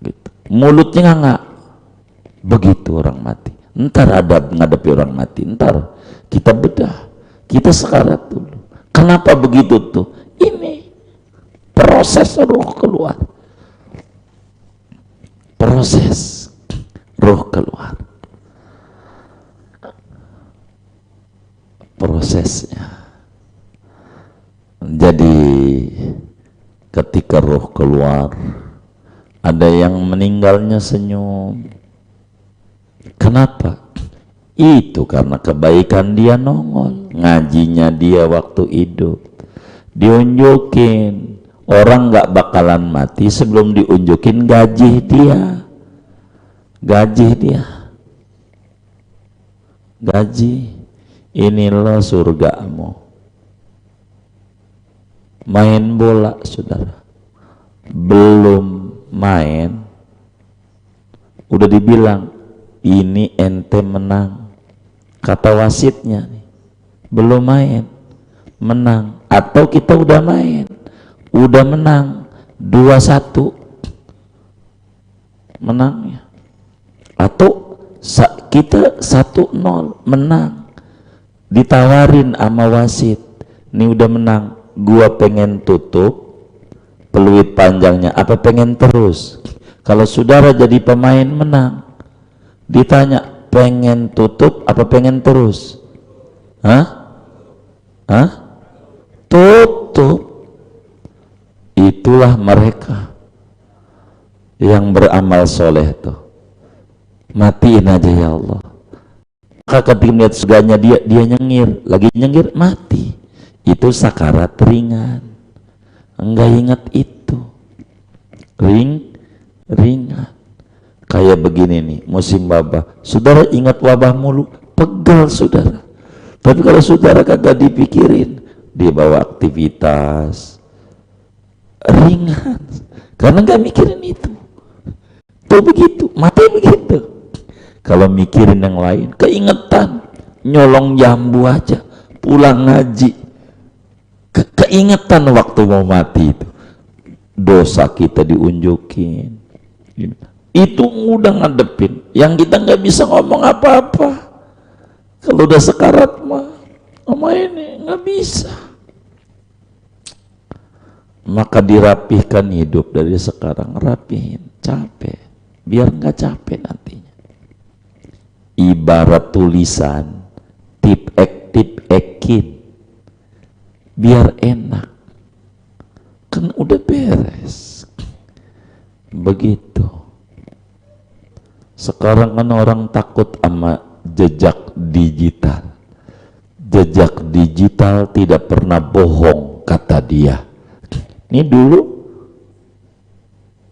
gitu. Mulutnya nggak begitu orang mati. Ntar ada menghadapi orang mati, ntar kita bedah, kita sekarat dulu. Kenapa begitu tuh? Ini proses ruh keluar, proses ruh keluar, prosesnya. Jadi ketika ruh keluar, ada yang meninggalnya senyum. Kenapa? Itu karena kebaikan dia nongol, ngajinya dia waktu hidup, diunjukin. Orang nggak bakalan mati sebelum diunjukin gaji dia, gaji ini lo surgamu. Main bola saudara, belum main udah dibilang ini ente menang, kata wasitnya nih. Belum main menang, atau kita udah main udah menang 2-1 menangnya, atau kita 1-0 menang, ditawarin sama wasit, ini udah menang, gua pengen tutup peluit panjangnya apa pengen terus. Kalau saudara jadi pemain menang, ditanya pengen tutup apa pengen terus? Tutup. Itulah mereka yang beramal soleh tuh, matiin aja ya Allah. Maka ketika melihat surganya dia nyengir, lagi nyengir mati. Itu sakarat ringan, enggak ingat itu, ringan. Kayak begini nih, musim wabah, saudara ingat wabah mulu, pegal saudara. Tapi kalau saudara kagak dipikirin, dia bawa aktivitas ringan, karena nggak mikirin itu. Tuh begitu, mati begitu. Kalau mikirin yang lain, keingetan, nyolong jambu aja, pulang ngaji, keingetan waktu mau mati itu, dosa kita diunjukin. Itu mudah ngadepin, yang kita nggak bisa ngomong apa-apa. Kalau udah sekarat mah, sama ini nggak bisa. Maka dirapihkan hidup dari sekarang, rapihin, capek, biar nggak capek nantinya. Ibarat tulisan, tip-ekin, biar enak, kan udah beres. Begitu. Sekarang kan orang takut sama jejak digital. Jejak digital tidak pernah bohong, kata dia. Ini dulu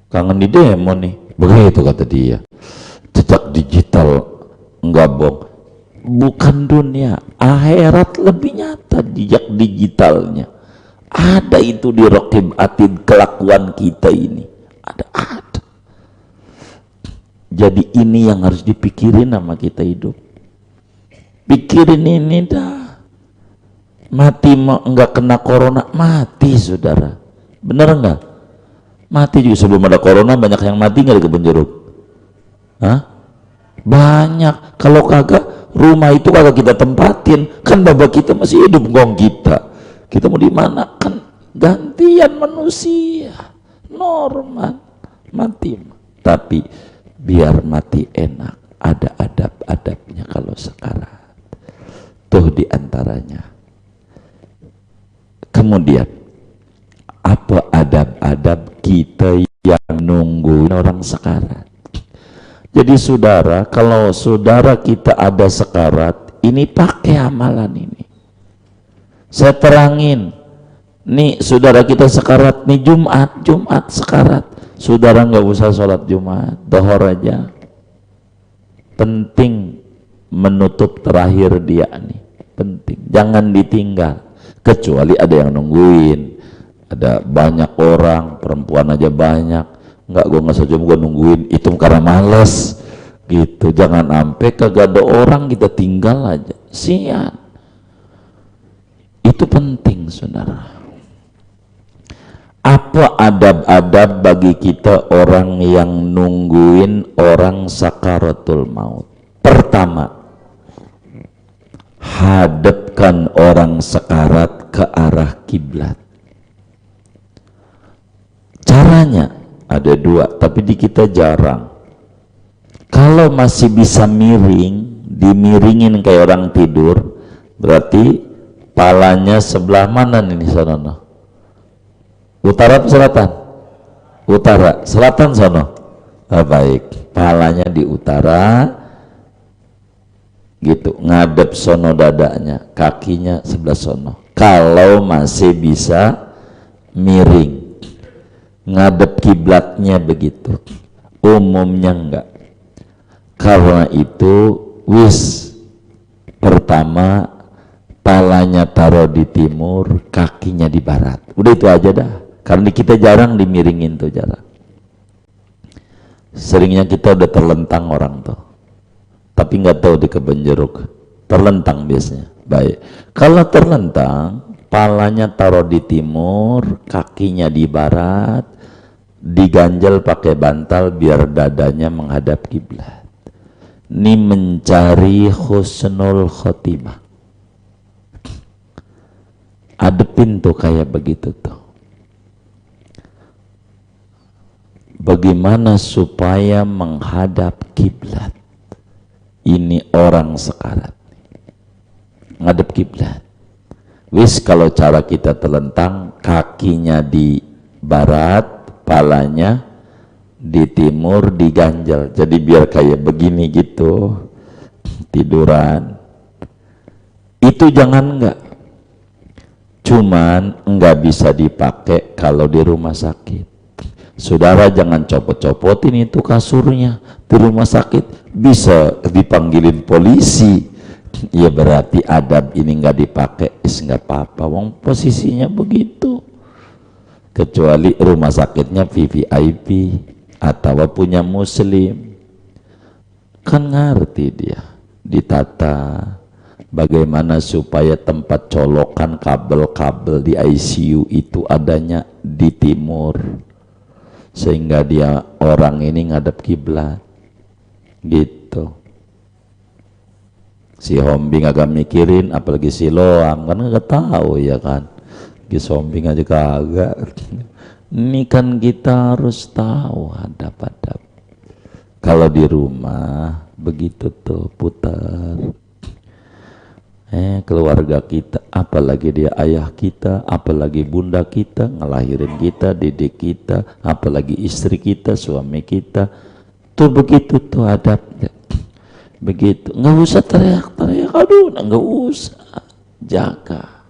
kangen di demo nih, begitu kata dia. Jejak digital enggak bohong. Bukan dunia, akhirat lebih nyata jejak digitalnya. Ada itu di Raqib Atid, kelakuan kita ini. Ada. Jadi ini yang harus dipikirin sama kita hidup. Pikirin ini dah. Mati mau enggak kena corona, mati saudara. Bener enggak? Mati juga sebelum ada corona, banyak yang mati nggak di kebun jeruk? Banyak. Kalau kagak, rumah itu kagak kita tempatin, kan bapak kita masih hidup, gong kita mau di mana? Kan gantian manusia normal mati. Tapi biar mati enak, ada adab-adabnya kalau sekarat. Tuh diantaranya. Kemudian apa adab-adab kita yang nungguin orang sekarat? Jadi saudara, kalau saudara kita ada sekarat, ini pakai amalan ini. Saya terangin, nih saudara kita sekarat, nih Jumat sekarat. Saudara nggak usah sholat Jumat, dohor aja. Penting menutup terakhir dia nih, penting. Jangan ditinggal, kecuali ada yang nungguin. Ada banyak orang, perempuan aja banyak, Enggak, gue nggak setuju, gue nungguin itu karena males gitu. Jangan sampai kagak ada orang kita tinggal aja, sian. Itu penting, saudara. Apa adab-adab bagi kita orang yang nungguin orang sakaratul maut? Pertama, hadapkan orang sekarat ke arah kiblat. Caranya ada dua, tapi di kita jarang. Kalau masih bisa miring, dimiringin kayak orang tidur, berarti palanya sebelah mana nih sono? Utara atau selatan? Utara. Selatan sono. Oh, baik. Palanya di utara, gitu. Ngadep sono dadanya, kakinya sebelah sono. Kalau masih bisa miring. Ngadep kiblatnya begitu, umumnya enggak. Karena itu pertama palanya taruh di timur, kakinya di barat, udah itu aja dah. Karena kita jarang dimiringin tuh, jarang. Seringnya kita udah terlentang orang tuh, tapi nggak tahu di kebun jeruk terlentang biasanya. Baik, kalau terlentang palanya taruh di timur, kakinya di barat, diganjel pakai bantal biar dadanya menghadap kiblat. Ini mencari husnul khotimah. Adepin tuh kayak begitu tuh. Bagaimana supaya menghadap kiblat? Ini orang sekarat. Ngadep kiblat. Kalau cara kita terlentang, kakinya di barat, palanya di timur, diganjel. Jadi biar kayak begini gitu, tiduran. Itu jangan enggak. Cuman enggak bisa dipakai kalau di rumah sakit. Saudara jangan copot-copotin itu kasurnya di rumah sakit, bisa dipanggilin polisi. Ya berarti adab ini nggak dipakai, nggak apa-apa, wong posisinya begitu. Kecuali rumah sakitnya VVIP atau punya muslim, kan ngerti dia ditata bagaimana supaya tempat colokan kabel-kabel di ICU itu adanya di timur, sehingga dia orang ini ngadep kiblat gitu. Si Hombing agak mikirin, apalagi si Loang kan nggak tahu ya kan. Si Hombing aja kagak. Ini kan kita harus tahu adab-adab. Kalau di rumah begitu tuh putar. Keluarga kita, apalagi dia ayah kita, apalagi bunda kita, ngelahirin kita, didik kita, apalagi istri kita, suami kita, tuh begitu tuh adabnya. Begitu, nggak usah teriak-teriak, aduh, nggak usah, jaga,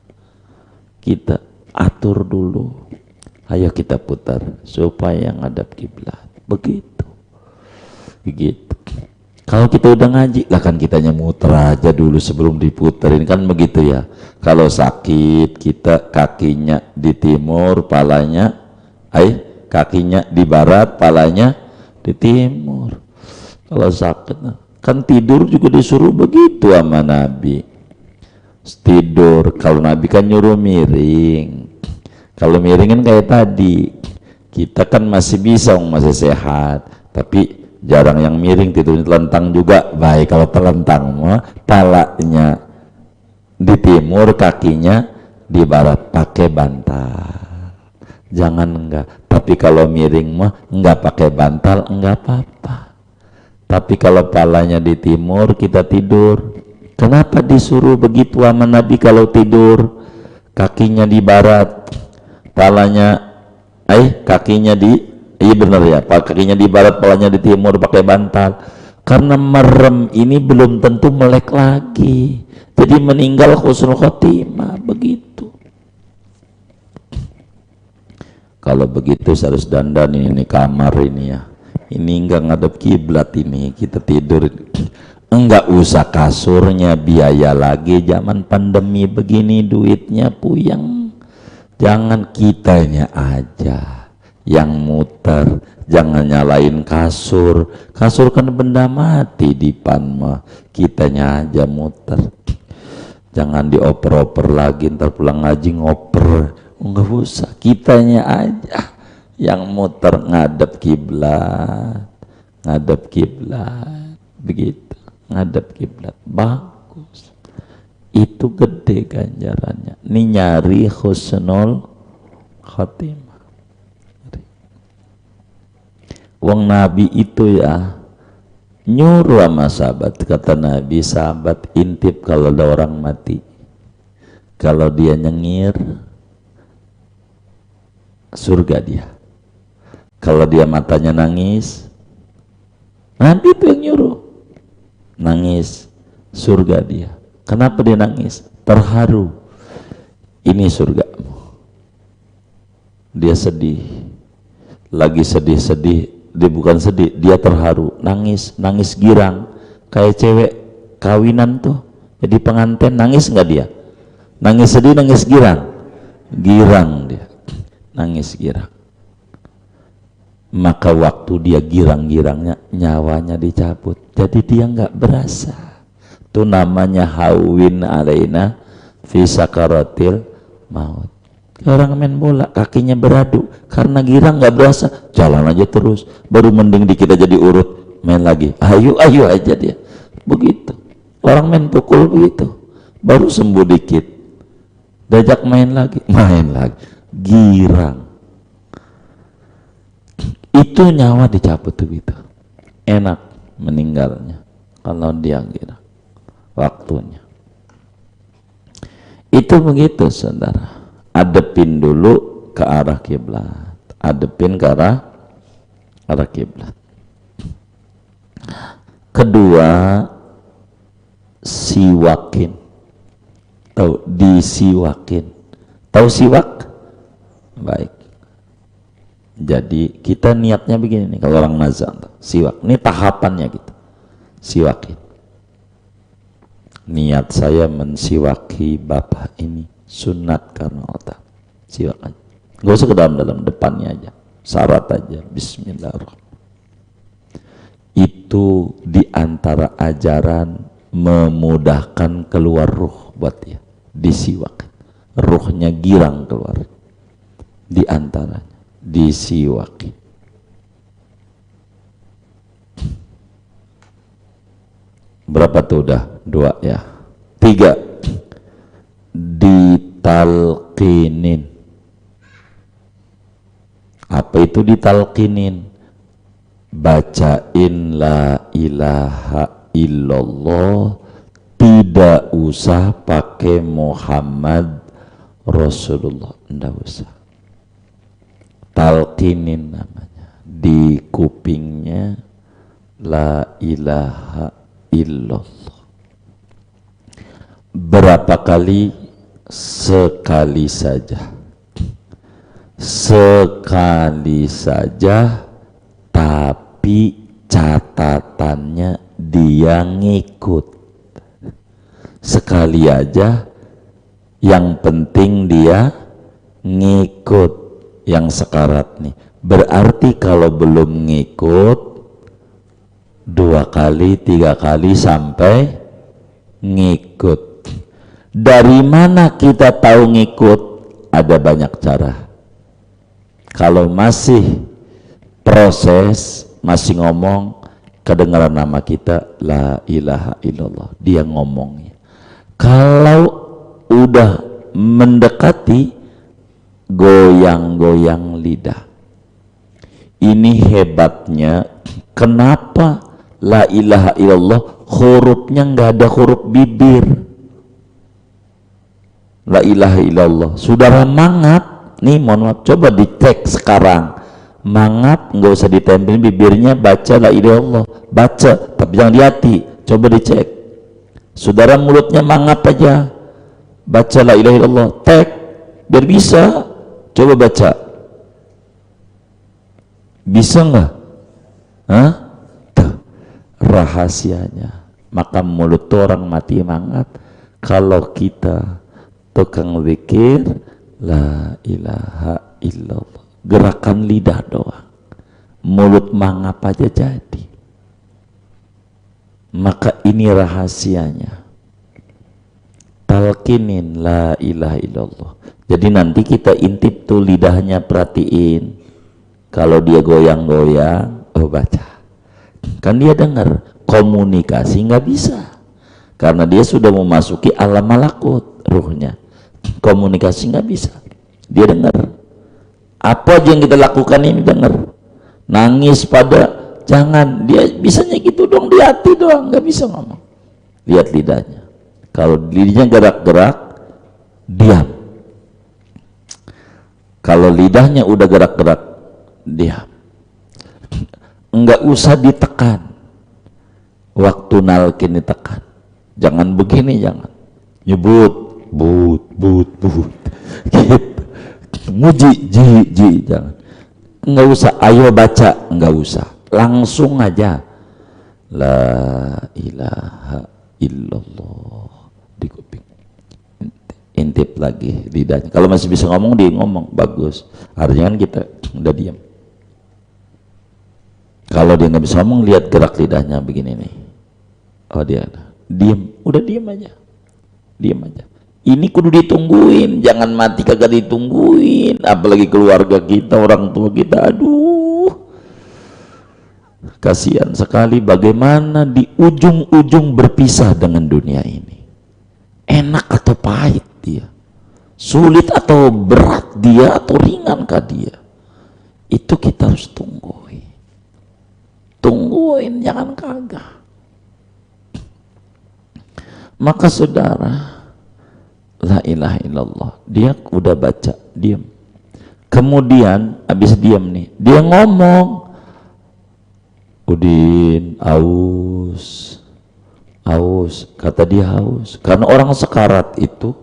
kita atur dulu, ayo kita putar supaya ngadap kiblat, begitu. Kalau kita udah ngaji, lah kan kitanya muter aja dulu sebelum diputerin, kan begitu ya. Kalau sakit kita kakinya di timur, palanya, kakinya di barat, palanya di timur. Kalau sakit, kan tidur juga disuruh begitu sama Nabi. Tidur, kalau Nabi kan nyuruh miring. Kalau miring kan kayak tadi, kita kan masih bisa, masih sehat, tapi jarang yang miring, tidur telentang juga. Baik, kalau telentang mah palanya di timur, kakinya di barat, pakai bantal. Jangan enggak. Tapi kalau miring mah enggak pakai bantal, enggak apa-apa. Tapi kalau palanya di timur, kita tidur. Kenapa disuruh begitu sama Nabi? Kalau tidur kakinya di barat, palanya kakinya di, iya benar ya, kakinya di barat, palanya di timur, pakai bantal. Karena merem ini belum tentu melek lagi, jadi meninggal husnul khotimah, begitu. Kalau begitu harus dandan ini kamar ini ya. Ini enggak ngadep kiblat, ini kita tidur, enggak usah kasurnya biaya lagi. Zaman pandemi begini duitnya puyeng, jangan kitanya aja. yang muter. Jangan nyalain kasur. Kasur kan benda mati di panma, kitanya aja muter. Jangan dioper-oper lagi, ntar pulang ngaji ngoper. Enggak usah, kitanya aja yang muter ngadep kiblat. Ngadep kiblat, begitu. Ngadep kiblat, bagus. Itu gede ganjarannya. Ini nyari husnul khotimah. Wong Nabi itu ya nyuruh sama sahabat, kata Nabi, sahabat intip kalau ada orang mati, kalau dia nyengir surga dia, kalau dia matanya nangis, Nabi itu yang nyuruh, nangis surga dia. Kenapa dia nangis? Terharu, ini surgamu. Dia sedih, lagi sedih-sedih, dia bukan sedih, dia terharu, nangis, nangis girang, kayak cewek kawinan tuh, jadi pengantin, nangis nggak dia? Nangis sedih, nangis girang, girang dia, nangis girang. Maka waktu dia girang-girangnya, nyawanya dicabut, jadi dia nggak berasa. Itu namanya hawin alaina fi sakaratil maut. Orang main bola, kakinya beradu, karena girang nggak berasa, jalan aja terus. Baru mending dikit aja diurut, main lagi, ayo aja dia. Begitu. Orang main pukul begitu, baru sembuh dikit, diajak main lagi, girang. Itu nyawa dicabut begitu. Enak meninggalnya kalau dia girang. Waktunya. Itu begitu, saudara. Adepin dulu ke arah kiblat, adepin ke arah kiblat. Kedua, siwakin, tahu disiwakin, tahu siwak? Baik. Jadi kita niatnya begini nih, kalau orang mazhab siwak, ini tahapannya gitu, siwakin. Niat saya mensiwaki bapak ini sunat karena otak, siwak aja, gak usah ke dalam depannya aja, syarat aja, bismillahirrahmanirrahim. Itu diantara ajaran memudahkan keluar ruh buat dia, disiwak, ruhnya girang keluar, diantaranya disiwaki. Berapa tuh udah? 2 ya. 3, ditalqinin. Apa itu ditalqinin? Bacain la ilaha illallah, tidak usah pakai Muhammad Rasulullah, enggak usah. Talqinin namanya, di kupingnya la ilaha illallah. Berapa kali? Sekali saja, sekali saja, tapi catatannya dia ngikut. Sekali aja, yang penting dia ngikut. Yang sekarat nih, berarti kalau belum ngikut 2 kali 3 kali sampai ngikut. Dari mana kita tahu ngikut? Ada banyak cara. Kalau masih proses, masih ngomong, kedengaran nama kita la ilaha illallah, dia ngomongnya. Kalau udah mendekati, goyang-goyang lidah. Ini hebatnya, kenapa la ilaha illallah hurufnya nggak ada huruf bibir. La ilaha illallah, saudara mangap nih, mohon maaf, coba dicek sekarang, mangap nggak usah ditempelin bibirnya, baca la ilaha illallah, baca, tapi jangan di hati, coba dicek. Saudara mulutnya mangap aja, baca la ilaha illallah, tek, biar bisa, coba baca, bisa nggak? Hah? Tuh rahasianya. Maka mulut orang mati mangap kalau kita tukang zikir la ilaha illallah, gerakan lidah doang, mulut mangap aja jadi. Maka ini rahasianya, talqinin la ilaha illallah. Jadi nanti kita intip tuh lidahnya, perhatiin kalau dia goyang-goyang, oh baca, kan dia dengar. Komunikasi nggak bisa karena dia sudah memasuki alam malakut ruhnya. Komunikasi nggak bisa, dia dengar apa aja yang kita lakukan ini, dengar. Nangis pada, jangan, dia bisanya gitu dong, di hati doang, nggak bisa ngomong. Lihat lidahnya, kalau lidahnya gerak-gerak diam, kalau lidahnya udah gerak-gerak diam. Nggak usah ditekan. Waktu nalkin ditekan, jangan begini, jangan nyebut but gitu, muji ji, jangan, nggak usah. Ayo baca, nggak usah, langsung aja la ilaha illallah di kuping, intip lagi lidahnya. Kalau masih bisa ngomong, dia ngomong, bagus, artinya kan kita udah diam. Kalau dia nggak bisa ngomong, lihat gerak lidahnya begini nih, oh dia diem, udah diem aja, diem aja. Ini kudu ditungguin, jangan mati kagak ditungguin. Apalagi keluarga kita, orang tua kita, aduh, kasihan sekali bagaimana di ujung-ujung berpisah dengan dunia ini. Enak atau pahit dia, sulit atau berat dia, atau ringan kah dia, itu kita harus tungguin, jangan kagak. Maka saudara, la ilaha illallah, dia udah baca, diam. Kemudian habis diam nih, dia ngomong, Udin aus, kata dia haus, karena orang sekarat itu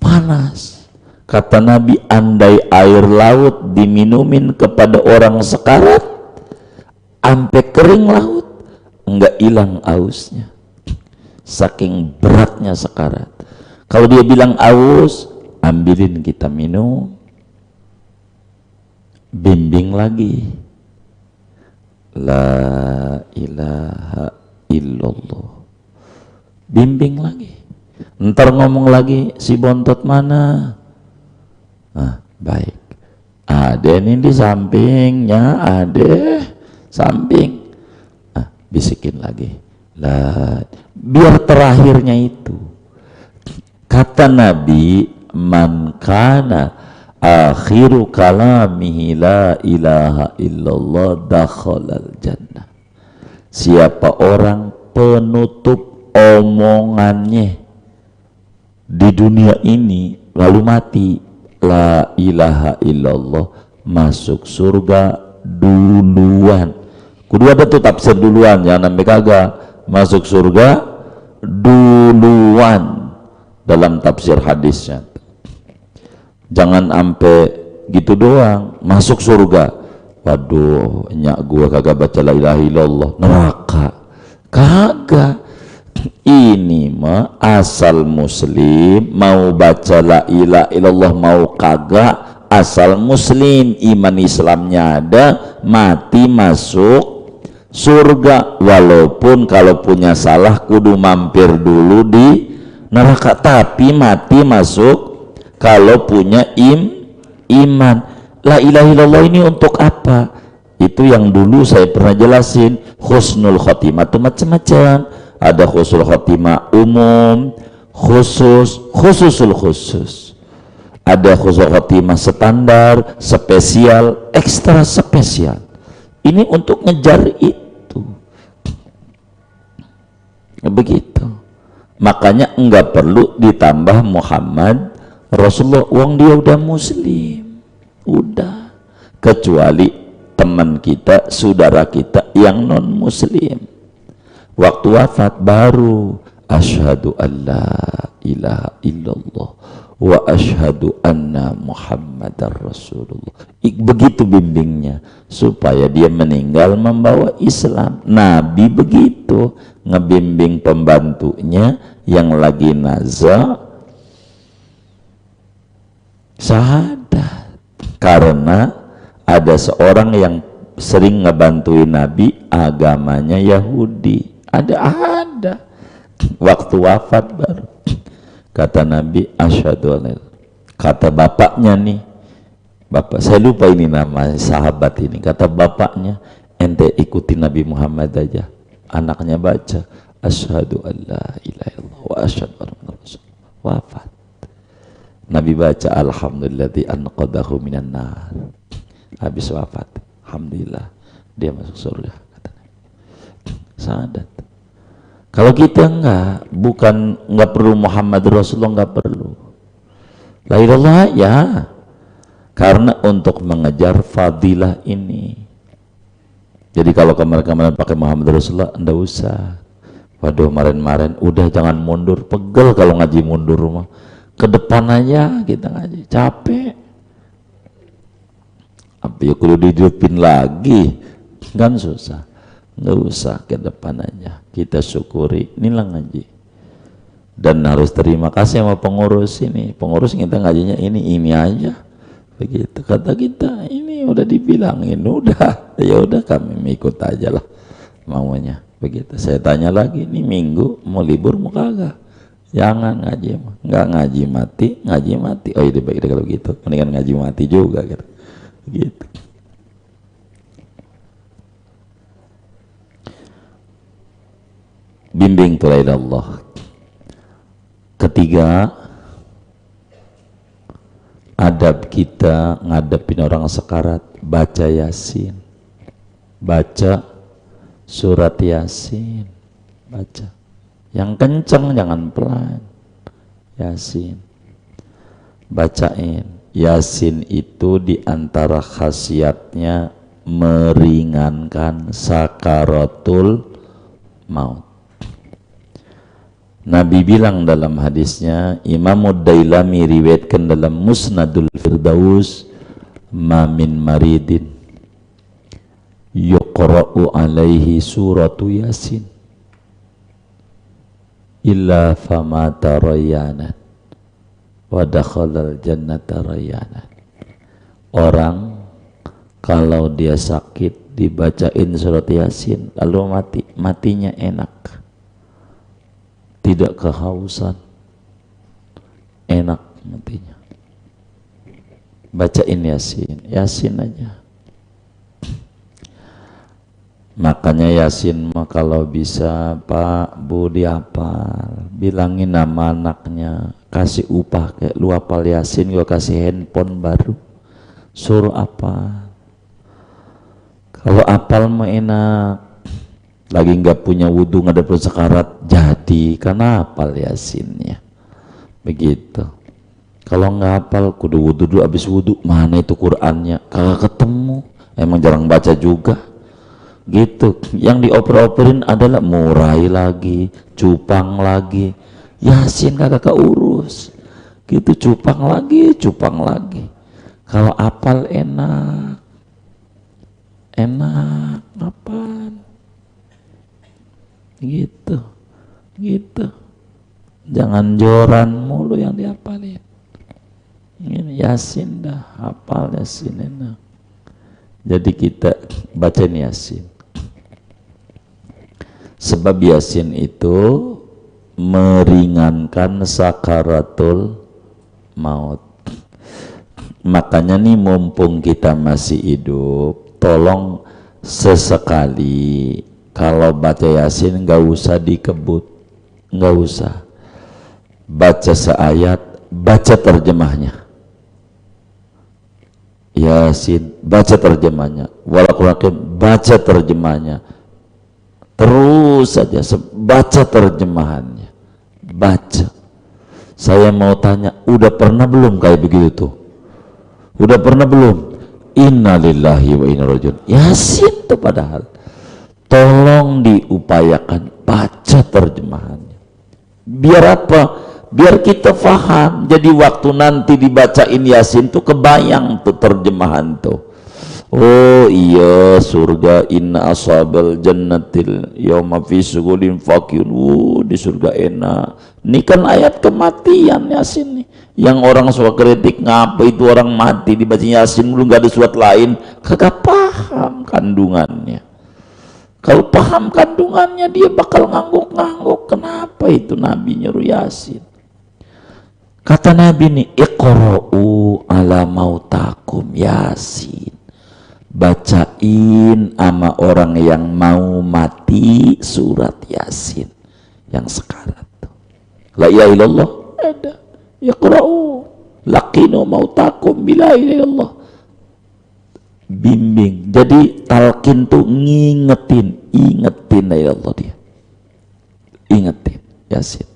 panas. Kata Nabi, andai air laut diminumin kepada orang sekarat sampai kering laut, enggak hilang ausnya, saking beratnya sekarat. Kalau dia bilang aus, ambilin kita minum, bimbing lagi, la ilaha illallah, bimbing lagi. Ntar ngomong lagi, si bontot mana? Baik, ada ini di sampingnya, ada samping, bisikin lagi, lah, biar terakhirnya itu. Kata Nabi, man kana akhiru kalamihi la ilaha illallah dakhalal jannah. Siapa orang penutup omongannya di dunia ini lalu mati, la ilaha illallah, masuk surga duluan. Kudu ada tuh tafsir duluan, jangan sampai kagak, masuk surga duluan dalam tafsir hadisnya. Jangan sampai gitu doang, masuk surga, waduh, nyak gua kagak baca la ilaha illallah, neraka. Kagak. Ini mah asal muslim, mau baca la ilaha illallah mau kagak, asal muslim, iman Islamnya ada, mati masuk surga. Walaupun kalau punya salah kudu mampir dulu di neraka, tapi mati masuk kalau punya iman. La ilaha illallah ini untuk apa? Itu yang dulu saya pernah jelasin, husnul khotimah itu macam-macam. Ada husnul khotimah umum, khususul khusus. Ada husnul khotimah standar, spesial, ekstra spesial. Ini untuk ngejar itu. Begitu. Makanya enggak perlu ditambah Muhammad Rasulullah, wong dia udah muslim. Udah. Kecuali teman kita, saudara kita yang non muslim, waktu wafat baru asyhadu alla ilaha illallah wa asyhadu anna muhammadar rasulullah. Begitu bimbingnya supaya dia meninggal membawa Islam. Nabi begitu ngebimbing pembantunya yang lagi nazar syahadat, karena ada seorang yang sering ngebantuin Nabi, agamanya Yahudi. Ada. Waktu wafat baru kata Nabi, asyhadu an la ilaha. Kata bapaknya nih, bapak saya lupa ini nama sahabat ini, kata bapaknya, ente ikuti Nabi Muhammad aja. Anaknya baca asyhadu an la ilaha illallah wa asyhadu anna rasulullah. Wafat. Nabi baca alhamdulilladzi anqadahu minan nar. Habis wafat, alhamdulillah dia masuk surga, kata Nabi. Sadat. Kalau kita nggak perlu Muhammad Rasulullah, nggak perlu la ilallah ya, karena untuk mengejar fadilah ini. Jadi kalau kemarin-kemarin pakai Muhammad Rasulullah, ndak usah. Waduh, kemarin-kemarin udah jangan mundur, pegel kalau ngaji mundur rumah. Ke depan aja kita ngaji, capek. Apa ya kudu dihidupin lagi, kan susah. Nggak usah, ke depan aja. Kita syukuri, inilah ngaji. Dan harus terima kasih sama pengurus ini. Pengurus kita ngajinya ini aja. Begitu kata kita, ini udah dibilangin, udah. Ya udah kami ikut aja lah maunya. Begitu. Saya tanya lagi, ini minggu mau libur mau kagak? Jangan ngaji, nggak ngaji mati. Oh iya baik kalau gitu, mendingan ngaji mati juga gitu. Gitu. Bimbing tulai Allah. Ketiga, adab kita ngadepin orang sekarat, baca Yasin, baca surat Yasin, baca yang kenceng, jangan pelan. Yasin bacain. Yasin itu diantara khasiatnya meringankan sakaratul maut. Nabi bilang dalam hadisnya, Imam Ad-Dailami riwayatkan dalam Musnadul Firdaus, ma min maridin yuqra'u alaihi suratu Yasin illa famata rayyanan wa dakhalal jannata rayyanan. Orang kalau dia sakit dibacain surat Yasin lalu matinya enak, tidak kehausan, enak matinya. Bacain Yasin aja. Makanya Yasin mah kalau bisa Pak Bu dihafal, bilangin nama anaknya, kasih upah kayak lu hafal Yasin, gua kasih handphone baru, suruh apa. Kalau hafal mah enak. Lagi nggak punya wudhu ngadepin sekarat, jadi karena hafal Yasinnya. Begitu. Kalau nggak hafal kudu wudhu dulu, habis wudhu mana itu Qur'annya, kagak ketemu, emang jarang baca juga. Gitu. Yang dioper-operin adalah murai lagi, cupang lagi, Yasin kagak keurus. Gitu, cupang lagi. Kalau hafal enak apaan? Gitu. Jangan joran mulu yang dihafalin. Ini Yasin dah, hafal Yasin enak. Jadi kita bacain Yasin. Sebab Yasin itu meringankan sakaratul maut. Makanya nih mumpung kita masih hidup, tolong sesekali kalau baca Yasin nggak usah dikebut, nggak usah. Baca seayat, baca terjemahnya. Yasin, baca terjemahnya. Walaupun baca terjemahnya. Terus saja baca terjemahannya. Baca. Saya mau tanya, udah pernah belum kayak begitu tuh? Udah pernah belum? Innalillahi wa inna ilaihi raji'un. Yasin tuh padahal. Tolong diupayakan baca terjemahannya. Biar apa? Biar kita faham. Jadi waktu nanti dibacain Yasin tuh kebayang tuh terjemahan tuh. Oh iya, surga, inna ashabal jannatil yawma fi sugulin fakirun. Di surga enak, Ini kan ayat kematian Yasin nih. Yang orang suka kritik, ngapa itu orang mati dibaca Yasin belum, gak ada surat lain. Kagak paham kandungannya. Kalau paham kandungannya dia bakal ngangguk-ngangguk. Kenapa itu Nabi nyuruh Yasin? Kata Nabi nih, iqra'u ala mautakum Yasin. Bacain ama orang yang mau mati surat Yasin yang sekarat tuh. La ilaha illallah ada. Iqra'u laqinu mautakum bila ilaha illallah. Bimbing. Jadi talqin tuh ingetin la ilaha illallah dia. Ingetin Yasin.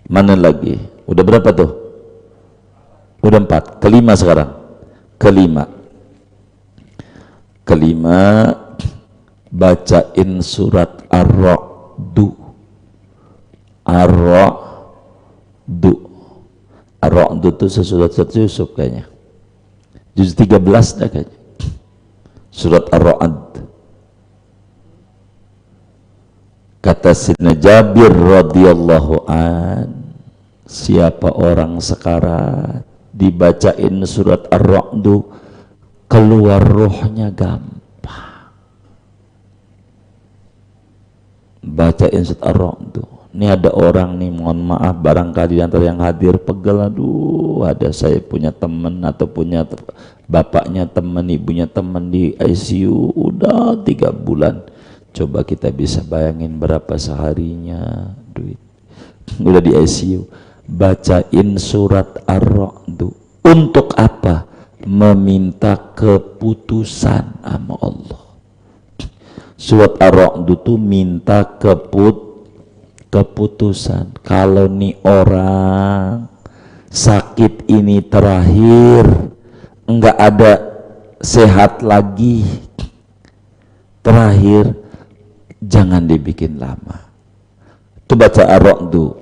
Mana lagi? Udah berapa tuh? Udah 4. Kelima sekarang. Kelima bacain surat Ar-Ra'du. Ar-Ra'du itu sesurat Yusuf kayaknya. Juz 13 dah kayaknya. Surat Ar-Ra'd. Kata Sidna Jabir radhiyallahu an, siapa orang sekarat dibacain surat Ar-Ra'du keluar rohnya gampang. Bacain surat Ar-Ra'du. Ini ada orang nih, mohon maaf barangkali antara yang hadir pegel, aduh ada saya punya teman atau punya bapaknya teman, ibunya teman di ICU udah 3 bulan. Coba kita bisa bayangin berapa seharinya duit udah di ICU. Bacain surat Ar-Ra'du. Untuk apa? Meminta keputusan sama Allah. Surat Ar-Ra'du tuh minta keputusan. Kalau nih orang sakit ini terakhir, enggak ada sehat lagi, terakhir, jangan dibikin lama. Itu baca Ar-Ra'du,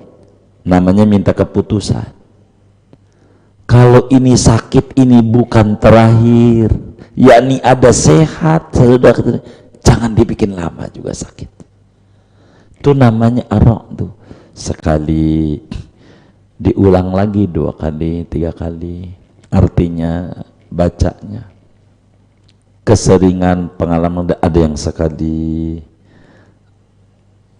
namanya minta keputusan. Kalau ini sakit ini bukan terakhir, yakni ada sehat, sudah, jangan dibikin lama juga sakit. Itu namanya Ar-Ra'du. Sekali diulang lagi 2 kali, 3 kali, artinya bacanya keseringan pengalaman. Ada yang sekali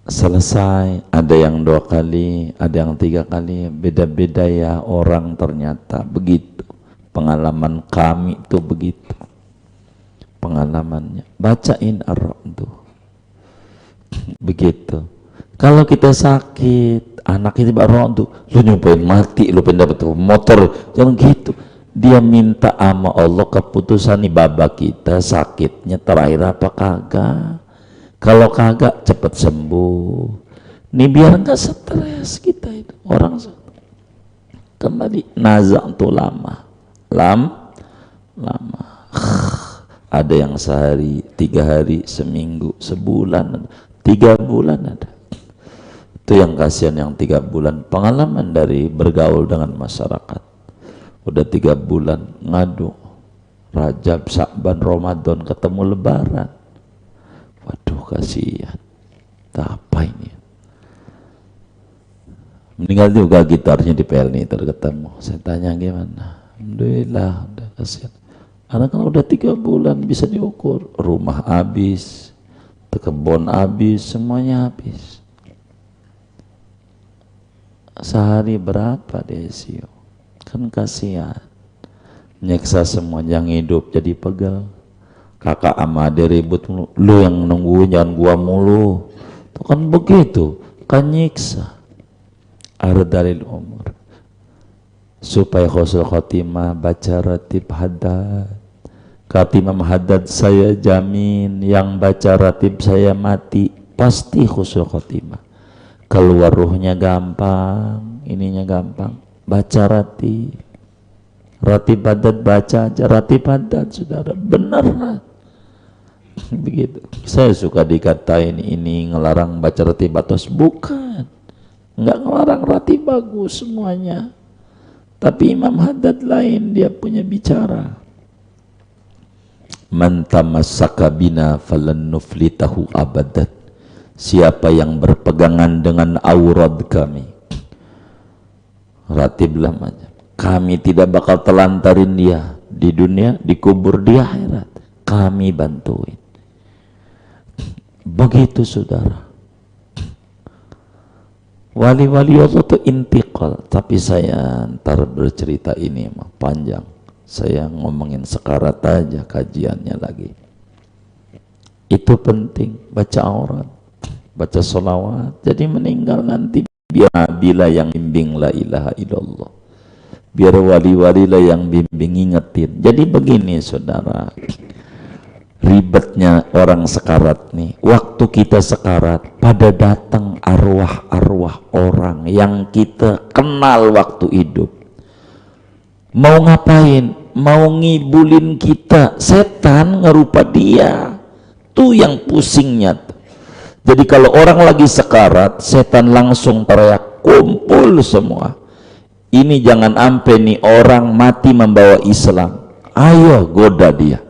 selesai, ada yang 2 kali, ada yang 3 kali, beda-beda ya orang ternyata begitu. Pengalaman kami itu begitu pengalamannya. Bacain Ar-Ra'du begitu. Kalau kita sakit, anak ini Ar-Ra'du, lu nyobain mati, lu pengen dapet motor, jangan gitu. Dia minta sama Allah keputusan nih, babak kita sakitnya terakhir apa kagak. Kalau kagak cepet sembuh. Nih biar enggak stres kita itu. Orang kembali nazak tuh lama. Ada yang sehari, 3 hari, seminggu, sebulan, 3 bulan ada. Itu yang kasihan yang 3 bulan. Pengalaman dari bergaul dengan masyarakat. Udah 3 bulan ngadu. Rajab, Sya'ban, Ramadan, ketemu Lebaran. Waduh kasihan. Apa ini? Meninggal juga gitarnya di Pelni terketemu. Saya tanya gimana? Alhamdulillah udah kasihan. Karena kan udah 3 bulan bisa diukur. Rumah habis, kebun habis, semuanya habis. Sehari berapa di ICU? Kan kasihan. Nyeksa semua yang hidup jadi pegel. Kakak sama adik ribut mulu, lu yang nungguin jangan gua mulu. Itu kan begitu, kan nyiksa. Ardalil umur. Supaya khusnul khotimah baca ratib haddad. Kata Imam Haddad, saya jamin yang baca ratib saya mati pasti khusnul khotimah. Keluar ruhnya gampang, ininya gampang. Baca ratib. Ratib haddad baca aja, ratib haddad saudara, benar. Begitu. Saya suka dikatain ini ngelarang baca ratib atas, bukan. Enggak ngelarang ratib, bagus semuanya. Tapi Imam Haddad lain, dia punya bicara. Man tamassaka bina falan nuflitahu abadan. Siapa yang berpegangan dengan aurad kami, ratiblah macam. Kami tidak bakal telantarin dia di dunia, dikubur di akhirat. Kami bantuin. Begitu saudara. Wali-wali Allah itu intiqal. Tapi saya ntar bercerita ini mah panjang. Saya ngomongin sekarat aja kajiannya lagi. Itu penting, baca aurat, baca sholawat. Jadi meninggal nanti biar bila yang bimbing la ilaha illallah, biar wali-wali lah yang bimbing ingetin. Jadi begini saudara, ribetnya orang sekarat nih. Waktu kita sekarat, pada datang arwah-arwah orang yang kita kenal waktu hidup. Mau ngapain? Mau ngibulin kita. Setan ngerupa dia. Tuh yang pusingnya tuh. Jadi kalau orang lagi sekarat, setan langsung teriak, kumpul semua. Ini jangan ampe nih orang mati membawa Islam. Ayo goda dia.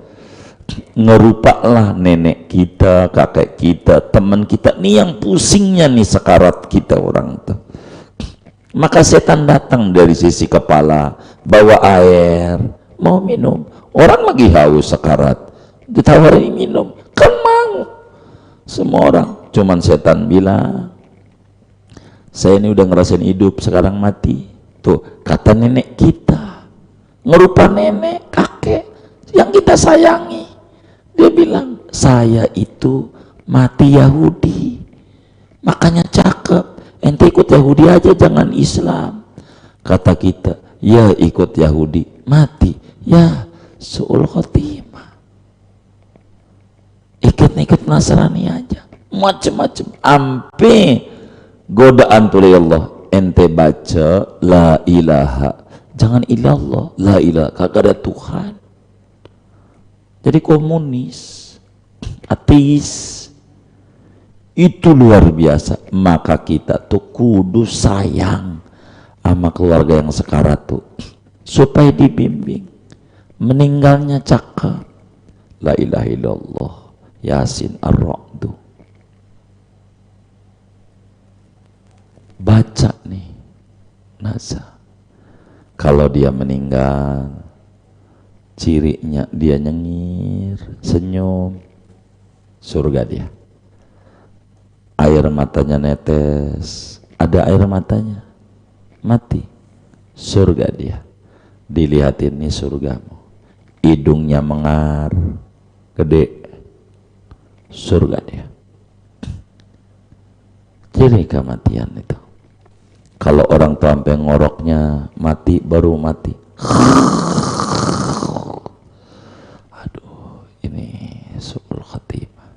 Ngerupalah nenek kita, kakek kita, teman kita. Nih yang pusingnya nih sekarat kita orang tuh. Maka setan datang dari sisi kepala, bawa air, mau minum. Orang lagi haus sekarat, ditawarin minum, kan mau. Semua orang, cuman setan bilang, saya ini udah ngerasain hidup, sekarang mati. Tuh, kata nenek kita, ngerupa nenek, kakek, yang kita sayangi. Dia bilang, saya itu mati Yahudi, makanya cakep. Ente ikut Yahudi aja, jangan Islam. Kata kita, ya ikut Yahudi, mati, ya su'ul khotimah. Ikut Nasrani aja, macem-macem. Ampe godaan tuh Allah, ente baca la ilaha, jangan ilallah, la ilaha, kagak ada Tuhan. Jadi komunis, ateis, itu luar biasa. Maka kita tuh kudu sayang sama keluarga yang sekarat tuh, supaya dibimbing. Meninggalnya cakep, la ilaha illallah, Yasin ar-Ra'du. Baca nih nasa. Kalau dia meninggal, cirinya dia nyengir, senyum, surga dia. Air matanya netes, ada air matanya, mati, surga dia. Dilihatin nih surgamu, hidungnya mengar, gede, surga dia. Ciri kematian itu. Kalau orang tua sampai ngoroknya mati, baru mati. Aduh, ini su'ul khatimah.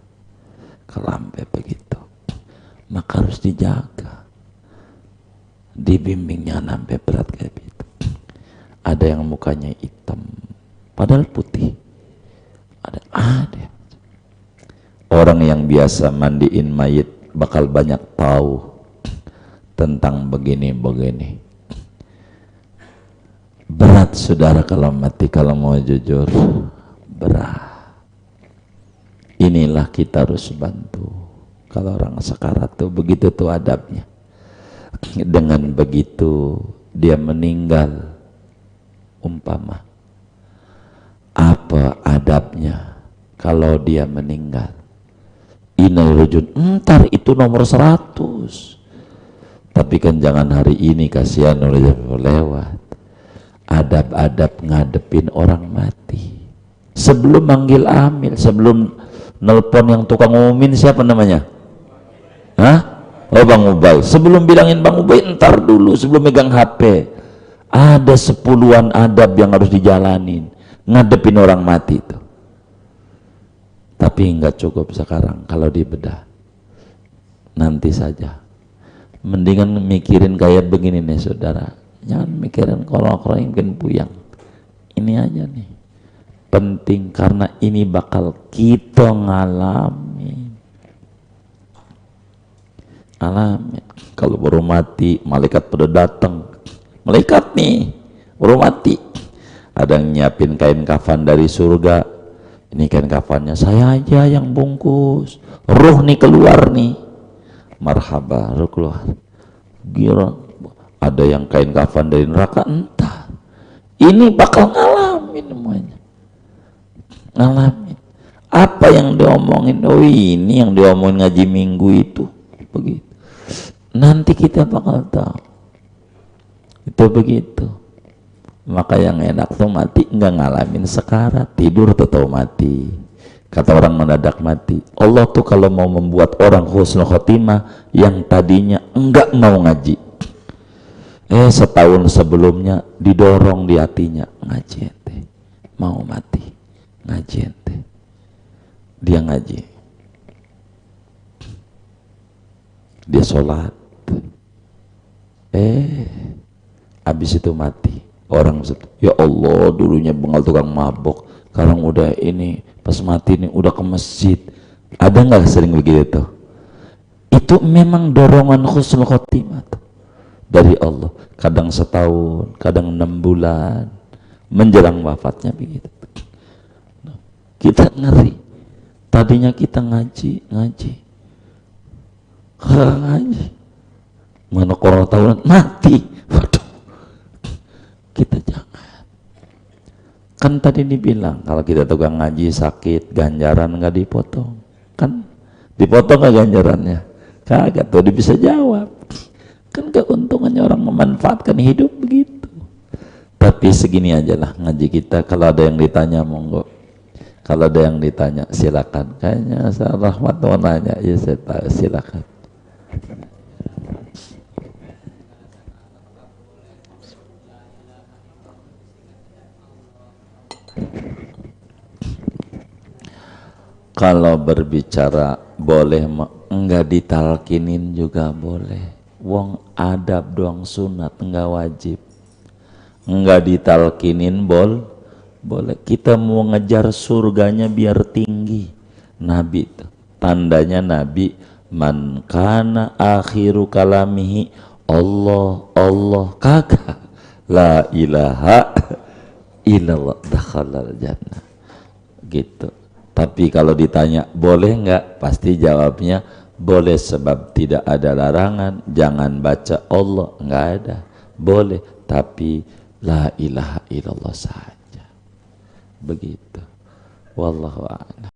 Kalau sampai begitu, maka harus dijaga, dibimbingnya sampai berat kayak gitu. Ada yang mukanya hitam padahal putih, ada orang yang biasa mandiin mayit bakal banyak tahu tentang begini-begini. Berat saudara kalau mati, kalau mau jujur berat. Inilah kita harus bantu. Kalau orang sekarat tuh begitu tuh adabnya. Dengan begitu dia meninggal, umpama apa adabnya kalau dia meninggal? Inal rujun, entar itu nomor 100. Tapi kan jangan hari ini, kasihan lewat. Adab-adab ngadepin orang mati. Sebelum manggil amil, sebelum nelpon yang tukang umumin, siapa namanya? Hah? Oh, Bang Ubay. Sebelum bilangin Bang Ubay, entar dulu, sebelum megang HP. Ada 10-an adab yang harus dijalanin ngadepin orang mati itu. Tapi enggak cukup sekarang kalau dibedah. Nanti saja. Mendingan mikirin kayak begini nih saudara. Jangan mikirin kalau yang mungkin puyang. Ini aja nih. Penting karena ini bakal kita ngalamin. Alamin. Kalau baru mati, malaikat pada datang. Malaikat nih, baru mati. Ada yang nyiapin kain kafan dari surga. Ini kain kafannya saya aja yang bungkus. Ruh nih keluar nih. Marhaba, ruh keluar. Gira, ada yang kain kafan dari neraka, entah. Ini bakal ngalamin semuanya, ngalamin apa yang diomongin. Oh, ini yang diomongin ngaji minggu itu begitu, nanti kita bakal tahu itu begitu. Maka yang enak tuh mati nggak ngalamin sekarat, tidur atau tahu mati. Kata orang mendadak mati. Allah tuh kalau mau membuat orang husnul khotimah yang tadinya enggak mau ngaji, setahun sebelumnya didorong di hatinya, ngaji ente, mau mati ngaji ente, dia ngaji, dia sholat, habis itu mati. Orang ya Allah, dulunya bengal tukang mabok, sekarang udah ini, pas mati ini udah ke masjid. Ada nggak sering begitu? Itu memang dorongan husnul khotimah tuh dari Allah. Kadang setahun, kadang 6 bulan menjelang wafatnya begitu. Kita ngeri. Tadinya kita ngaji, mana orang tahunan mati. Waduh, kita jangan. Kan tadi dibilang kalau kita tukang ngaji sakit, ganjaran nggak dipotong. Kan dipotong nggak ganjarannya? Kagak. Tuh dia bisa jawab. Kan keuntungannya orang memanfaatkan hidup begitu. Tapi segini aja lah ngaji kita. Kalau ada yang ditanya monggo, kalau ada yang ditanya silakan. Kayaknya saya Rahmat mau nanya, ya saya tahu, silakan. Kalau berbicara boleh, enggak ditalkinin juga boleh. Wong adab doang sunat, enggak wajib. Enggak ditalkinin boleh. Kita mau ngejar surganya biar tinggi. Nabi tuh, tandanya Nabi, man kana akhiru kalamihi Allah, kagak la ilaha illallah dakhalal jannah gitu. Tapi kalau ditanya boleh nggak, pasti jawabnya boleh, sebab tidak ada larangan. Jangan baca Allah, nggak ada. Boleh, tapi la ilaha illallah saja. Begitu. Wallahu a'lam.